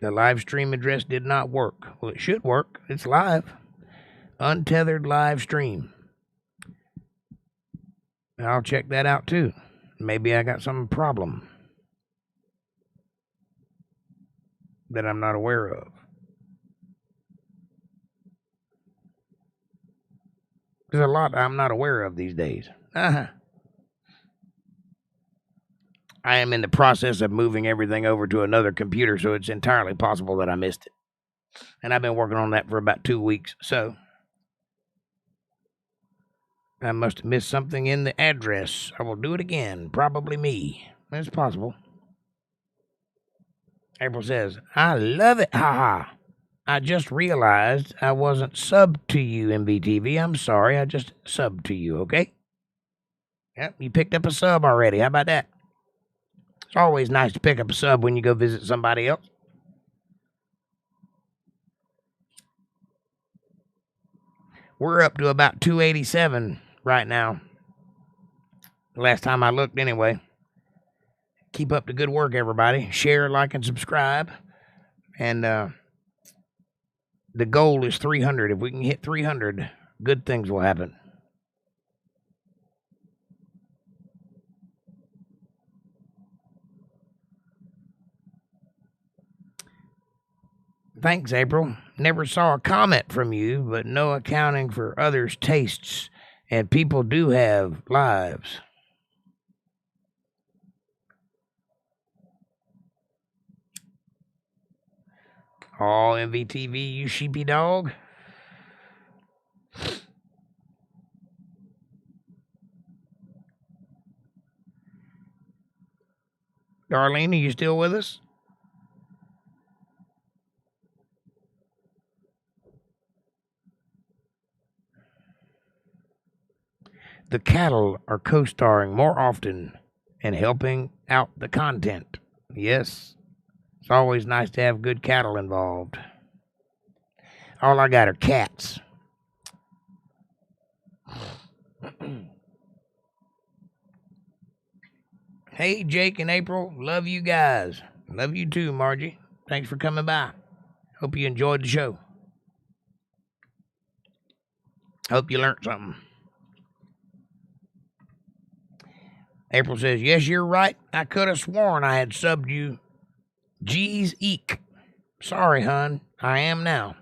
The live stream address did not work. Well, it should work. It's live. Untethered live stream. I'll check that out too. Maybe I got some problem that I'm not aware of. There's a lot I'm not aware of these days. I am in the process of moving everything over to another computer, so it's entirely possible that I missed it. And I've been working on that for about 2 weeks, so I must have missed something in the address. I will do it again. Probably me. It's possible. April says, I love it. Haha. I just realized I wasn't subbed to you, MVTV. I'm sorry. I just subbed to you, okay? Yep, you picked up a sub already. How about that? It's always nice to pick up a sub when you go visit somebody else. We're up to about 287 right now. Last time I looked anyway. Keep up the good work, everybody. Share, like, and subscribe. And the goal is 300. If we can hit 300, good things will happen. Thanks, April. Never saw a comment from you, but no accounting for others' tastes. And people do have lives. Oh, MVTV, you sheepy dog. Darlene, are you still with us? The cattle are co-starring more often and helping out the content. Yes, it's always nice to have good cattle involved. All I got are cats. Hey, Jake and April, love you guys. Love you too, Margie. Thanks for coming by. Hope you enjoyed the show. Hope you learned something. April says, yes, you're right. I could have sworn I had subbed you. Geez, eek. Sorry, hon. I am now.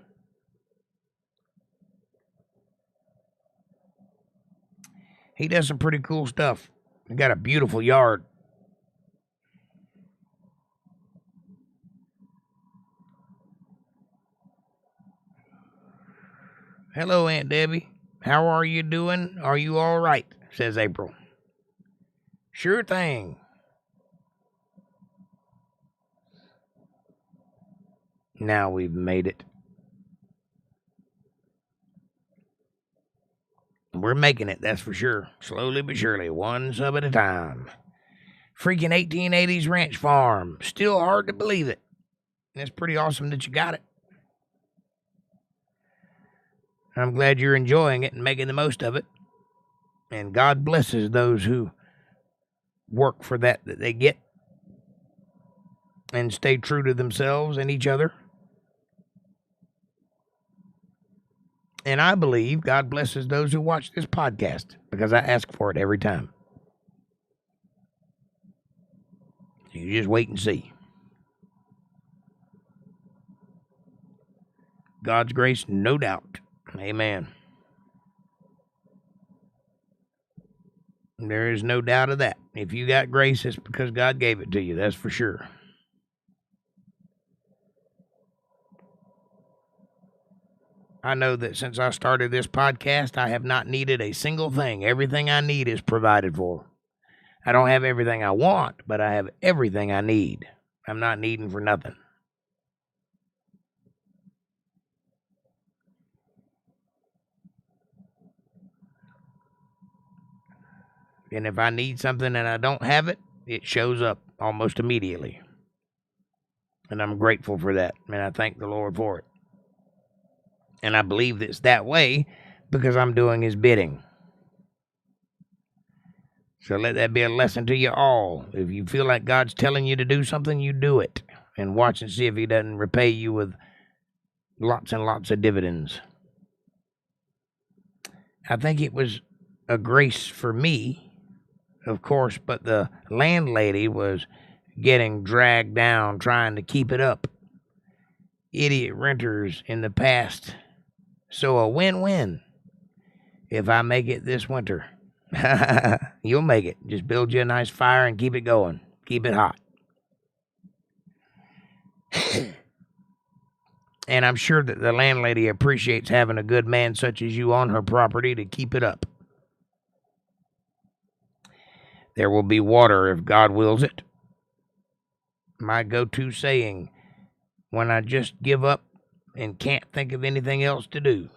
He does some pretty cool stuff. He got a beautiful yard. Hello, Aunt Debbie. How are you doing? Are you all right? Says April. Sure thing. Now we've made it. We're making it, that's for sure. Slowly but surely, one sub at a time. Freaking 1880s ranch farm. Still hard to believe it. It's pretty awesome that you got it. I'm glad you're enjoying it and making the most of it. And God blesses those who work for that they get and stay true to themselves and each other. And I believe God blesses those who watch this podcast because I ask for it every time. You just wait and see. God's grace, no doubt. Amen. There is no doubt of that. If you got grace, it's because God gave it to you. That's for sure. I know that since I started this podcast, I have not needed a single thing. Everything I need is provided for. I don't have everything I want, but I have everything I need. I'm not needing for nothing. And if I need something and I don't have it, it shows up almost immediately. And I'm grateful for that. And I thank the Lord for it. And I believe it's that way because I'm doing his bidding. So let that be a lesson to you all. If you feel like God's telling you to do something, you do it. And watch and see if he doesn't repay you with lots and lots of dividends. I think it was a grace for me, of course, but the landlady was getting dragged down trying to keep it up. Idiot renters in the past. So a win-win. If I make it this winter, you'll make it. Just build you a nice fire and keep it going. Keep it hot. And I'm sure that the landlady appreciates having a good man such as you on her property to keep it up. There will be water if God wills it. My go-to saying when I just give up and can't think of anything else to do.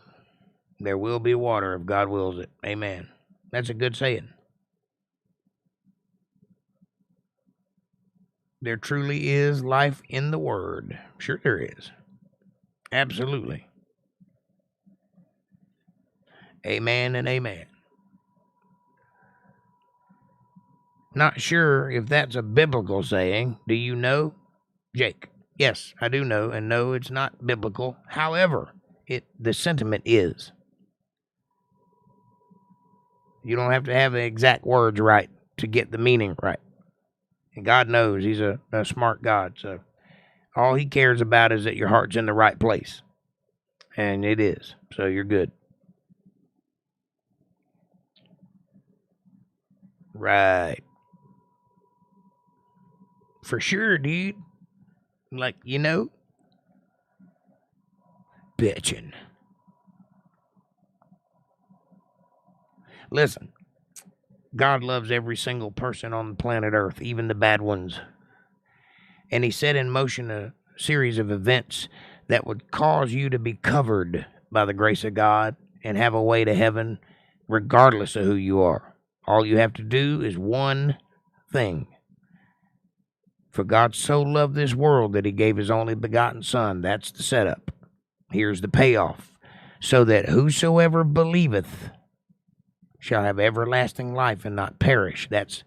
There will be water if God wills it. Amen. That's a good saying. There truly is life in the Word. Sure there is. Absolutely. Amen and amen. Not sure if that's a biblical saying. Do you know, Jake? Yes, I do know, and no, it's not biblical. However, the sentiment is. You don't have to have the exact words right to get the meaning right. And God knows he's a smart God, so all he cares about is that your heart's in the right place. And it is, so you're good. Right. For sure, dude. Like, bitchin'. Listen, God loves every single person on the planet Earth, even the bad ones. And he set in motion a series of events that would cause you to be covered by the grace of God and have a way to heaven regardless of who you are. All you have to do is one thing. For God so loved this world that he gave his only begotten Son. That's the setup. Here's the payoff. So that whosoever believeth shall have everlasting life and not perish. That's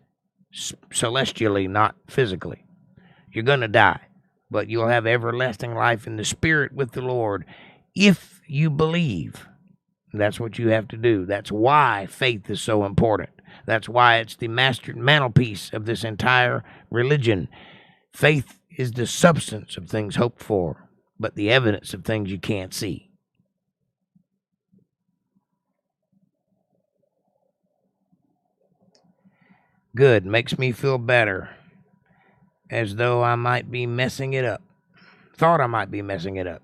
celestially, not physically. You're going to die, but you'll have everlasting life in the spirit with the Lord if you believe. That's what you have to do. That's why faith is so important. That's why it's the mantelpiece of this entire religion. Faith is the substance of things hoped for, but the evidence of things you can't see. Good. Makes me feel better. As though I might be messing it up. Thought I might be messing it up.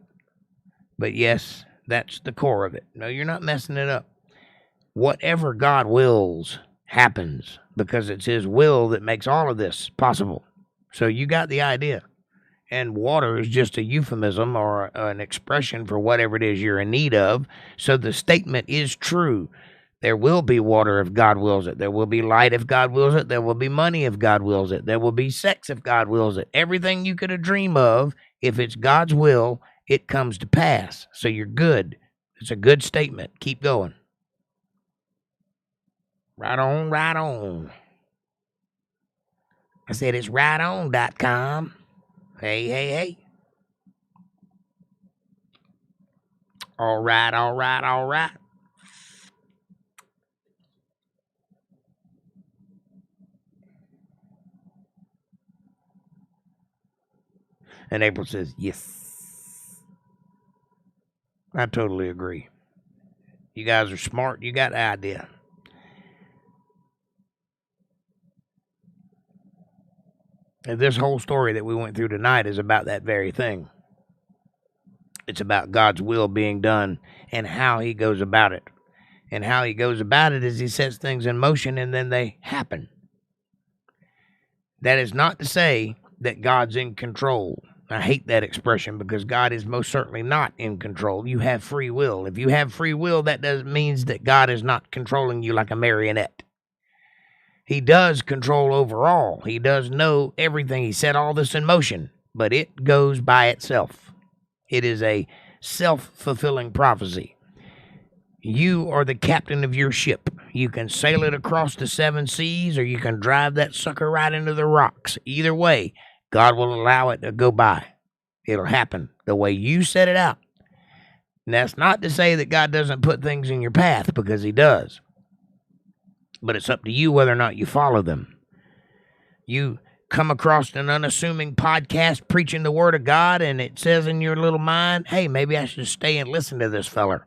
But yes, that's the core of it. No, you're not messing it up. Whatever God wills happens because it's his will that makes all of this possible. So you got the idea. And water is just a euphemism or an expression for whatever it is you're in need of. So the statement is true. There will be water if God wills it. There will be light if God wills it. There will be money if God wills it. There will be sex if God wills it. Everything you could dream of, if it's God's will, it comes to pass. So you're good. It's a good statement. Keep going. Right on, right on. I said it's righton.com. Hey, hey, hey. All right, all right, all right. And April says, yes. I totally agree. You guys are smart. You got the idea. And this whole story that we went through tonight is about that very thing. It's about God's will being done and how he goes about it. And how he goes about it is he sets things in motion and then they happen. That is not to say that God's in control. I hate that expression because God is most certainly not in control. You have free will. If you have free will, that means that God is not controlling you like a marionette. He does control overall. He does know everything. He set all this in motion, but it goes by itself. It is a self-fulfilling prophecy. You are the captain of your ship. You can sail it across the 7 seas or you can drive that sucker right into the rocks. Either way, God will allow it to go by. It'll happen the way you set it out. And that's not to say that God doesn't put things in your path, because he does. But it's up to you whether or not you follow them. You come across an unassuming podcast preaching the word of God, and it says in your little mind, hey, maybe I should stay and listen to this feller.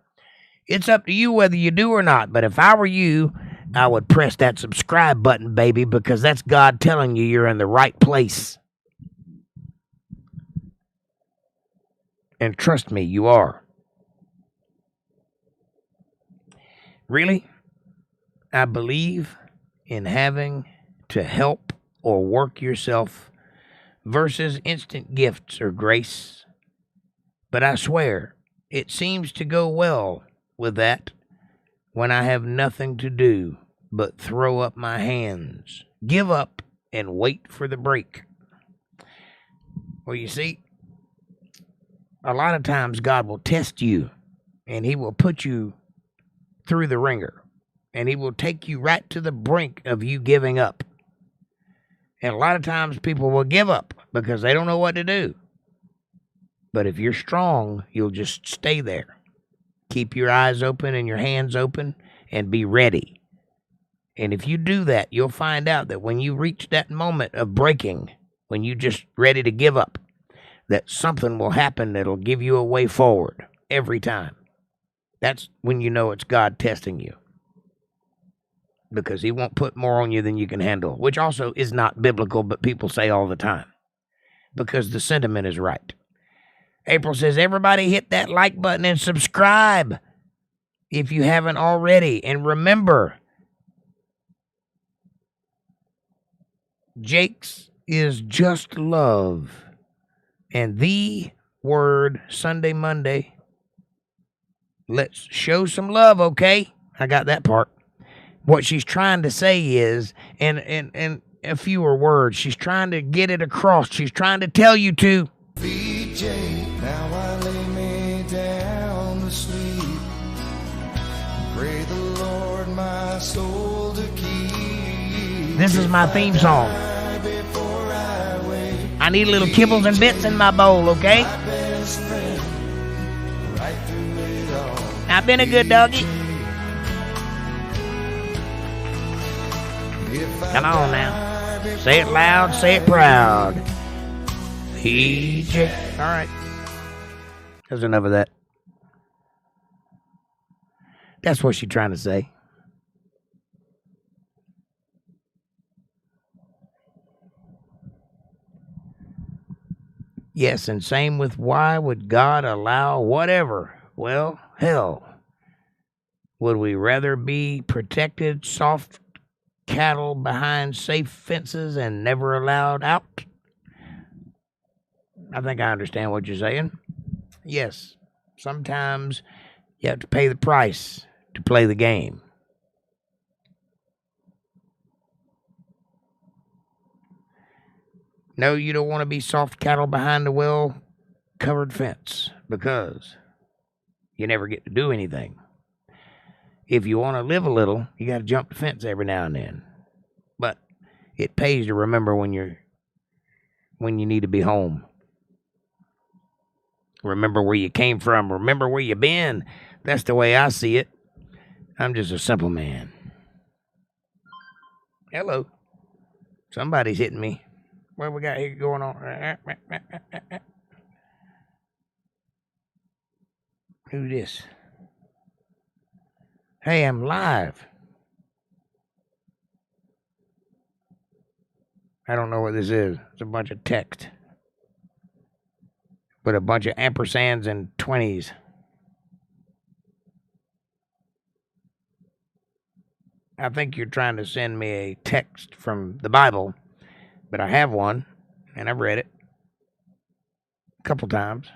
It's up to you whether you do or not. But if I were you, I would press that subscribe button, baby, because that's God telling you you're in the right place. And trust me, you are. Really, I believe in having to help or work yourself versus instant gifts or grace. But I swear, it seems to go well with that when I have nothing to do but throw up my hands, give up, and wait for the break. Well, you see, a lot of times God will test you, and he will put you through the ringer, and he will take you right to the brink of you giving up. And a lot of times people will give up because they don't know what to do. But if you're strong, you'll just stay there. Keep your eyes open and your hands open and be ready. And if you do that, you'll find out that when you reach that moment of breaking, when you're just ready to give up, that something will happen that'll give you a way forward every time. That's when you know it's God testing you. Because he won't put more on you than you can handle, which also is not biblical, but people say all the time. Because the sentiment is right. April says, everybody hit that like button and subscribe if you haven't already. And remember, Jake's is just love. And the word Sunday, Monday. Let's show some love, okay? I got that part. What she's trying to say is, and a fewer words, she's trying to get it across. She's trying to tell you to. VJ, now I lay me down to sleep. Pray the Lord my soul to keep. This is my theme song. I need little kibbles and bits in my bowl, okay? I've been a good doggy. Come on now. Say it loud, say it proud. PJ. All right. There's enough of that. That's what she's trying to say. Yes, and same with why would God allow whatever? Well, hell. Would we rather be protected, soft cattle behind safe fences and never allowed out? I think I understand what you're saying. Yes, sometimes you have to pay the price to play the game. No, you don't want to be soft cattle behind a well-covered fence because you never get to do anything. If you want to live a little, you got to jump the fence every now and then. But it pays to remember when you need to be home. Remember where you came from. Remember where you've been. That's the way I see it. I'm just a simple man. Hello. Somebody's hitting me. What we got here going on? Who this? Hey, I'm live. I don't know what this is. It's a bunch of text. With a bunch of ampersands and 20s. I think you're trying to send me a text from the Bible, but I have one, and I've read it a couple times.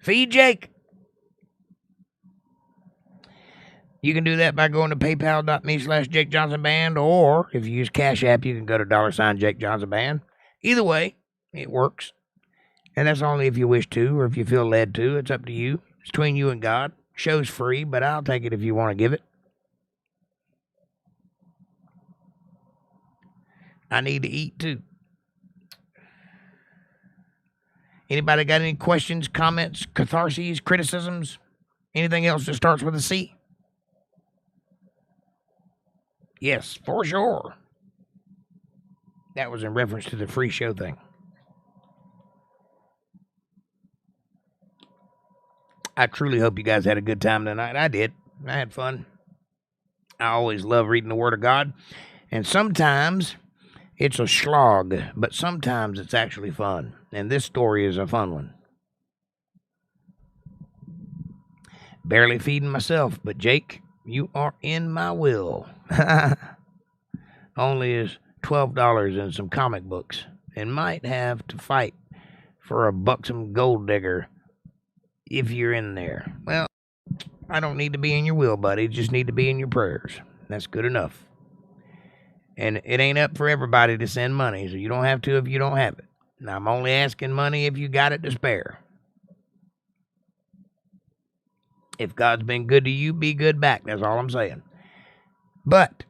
Feed Jake. You can do that by going to paypal.me/jakejohnsonband, or if you use CashApp, you can go to $jakejohnsonband. Either way, it works. And that's only if you wish to, or if you feel led to. It's up to you. It's between you and God. Show's free, but I'll take it if you want to give it. I need to eat too. Anybody got any questions, comments, catharses, criticisms? Anything else that starts with a C? Yes, for sure. That was in reference to the free show thing. I truly hope you guys had a good time tonight. I did. I had fun. I always love reading the Word of God. And sometimes it's a slog, but sometimes it's actually fun. And this story is a fun one. Barely feeding myself, but Jake, you are in my will. Only is $12 and some comic books, and might have to fight for a buxom gold digger if you're in there. Well, I don't need to be in your will, buddy. Just need to be in your prayers. That's good enough. And it ain't up for everybody to send money, so you don't have to if you don't have it. Now, I'm only asking money if you got it to spare. If God's been good to you, be good back. That's all I'm saying. But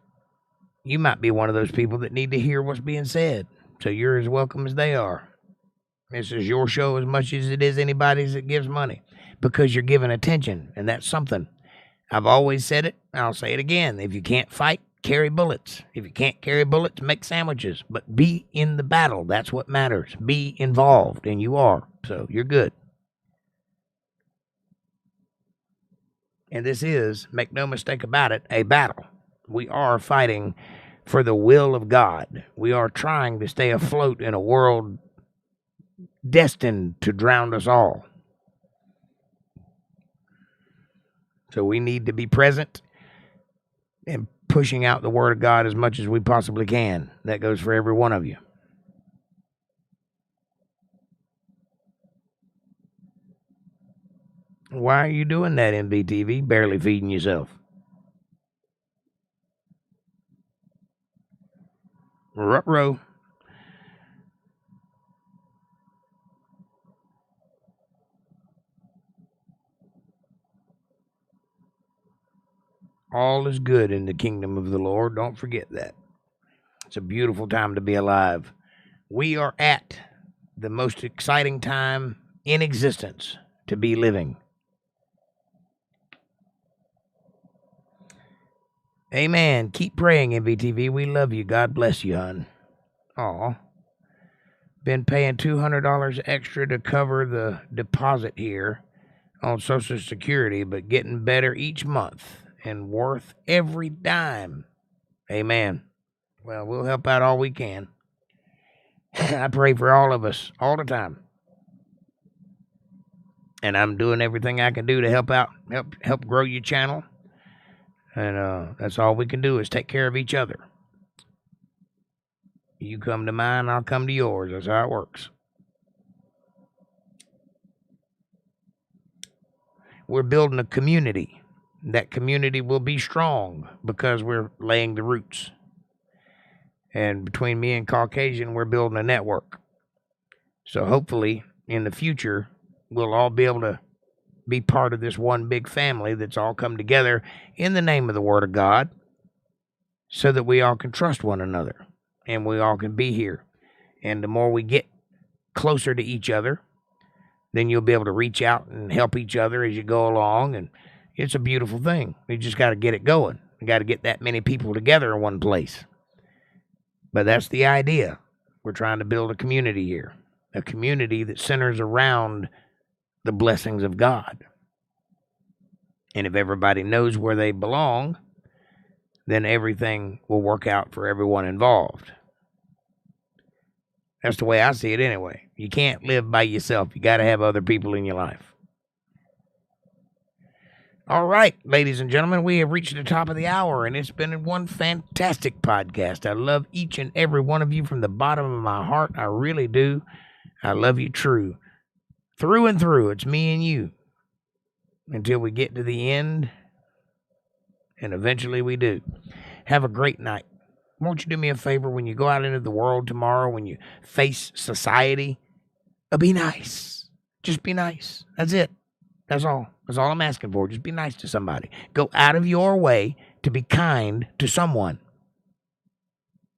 you might be one of those people that need to hear what's being said. So you're as welcome as they are. This is your show as much as it is anybody's that gives money, because you're giving attention, and that's something. I've always said it, and I'll say it again. If you can't fight, carry bullets. If you can't carry bullets, make sandwiches. But be in the battle. That's what matters. Be involved, and you are. So you're good. And this is, make no mistake about it, a battle. We are fighting for the will of God. We are trying to stay afloat in a world destined to drown us all. So we need to be present and pushing out the word of God as much as we possibly can. That goes for every one of you. Why are you doing that, MBTV? Barely feeding yourself. Ruh-roh. All is good in the kingdom of the Lord. Don't forget that. It's a beautiful time to be alive. We are at the most exciting time in existence to be living. Amen. Keep praying, MVTV. We love you. God bless you, hon. Aw. Been paying $200 extra to cover the deposit here on Social Security, but getting better each month and worth every dime. Amen. Well, we'll help out all we can. I pray for all of us all the time. And I'm doing everything I can do to help out, help grow your channel. And that's all we can do is take care of each other. You come to mine, I'll come to yours. That's how it works. We're building a community. That community will be strong because we're laying the roots. And between me and Caucasian, we're building a network. So hopefully, in the future, we'll all be able to be part of this one big family that's all come together in the name of the Word of God, so that we all can trust one another and we all can be here. And the more we get closer to each other, then you'll be able to reach out and help each other as you go along. And it's a beautiful thing. We just got to get it going. We got to get that many people together in one place. But that's the idea. We're trying to build a community here, a community that centers around the blessings of God. And if everybody knows where they belong, then everything will work out for everyone involved. That's the way I see it anyway. You can't live by yourself. You got to have other people in your life. All right, ladies and gentlemen, we have reached the top of the hour, and it's been one fantastic podcast. I love each and every one of you from the bottom of my heart. I really do. I love you true. Through and through, it's me and you. Until we get to the end, and eventually we do. Have a great night. Won't you do me a favor when you go out into the world tomorrow, when you face society? Be nice. Just be nice. That's it. That's all. That's all I'm asking for. Just be nice to somebody. Go out of your way to be kind to someone.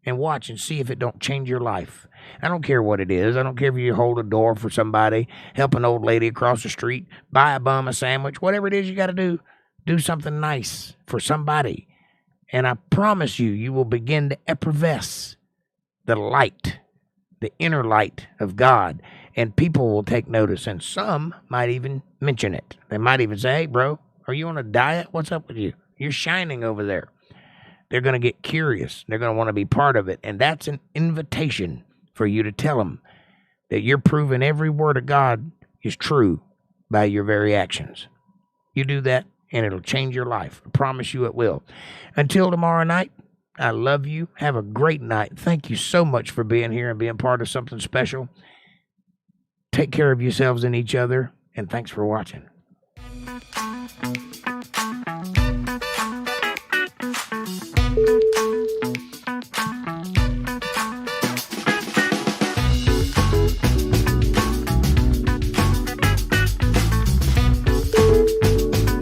And watch and see if it don't change your life. I don't care what it is. I don't care if you hold a door for somebody, help an old lady across the street, buy a bum a sandwich, whatever it is you got to do. Do something nice for somebody. And I promise you, you will begin to effervesce the light, the inner light of God. And people will take notice. And some might even mention it. They might even say, hey, bro, are you on a diet? What's up with you? You're shining over there. They're going to get curious. They're going to want to be part of it. And that's an invitation for you to tell them that you're proving every word of God is true by your very actions. You do that, and it'll change your life. I promise you it will. Until tomorrow night, I love you. Have a great night. Thank you so much for being here and being part of something special. Take care of yourselves and each other, and thanks for watching.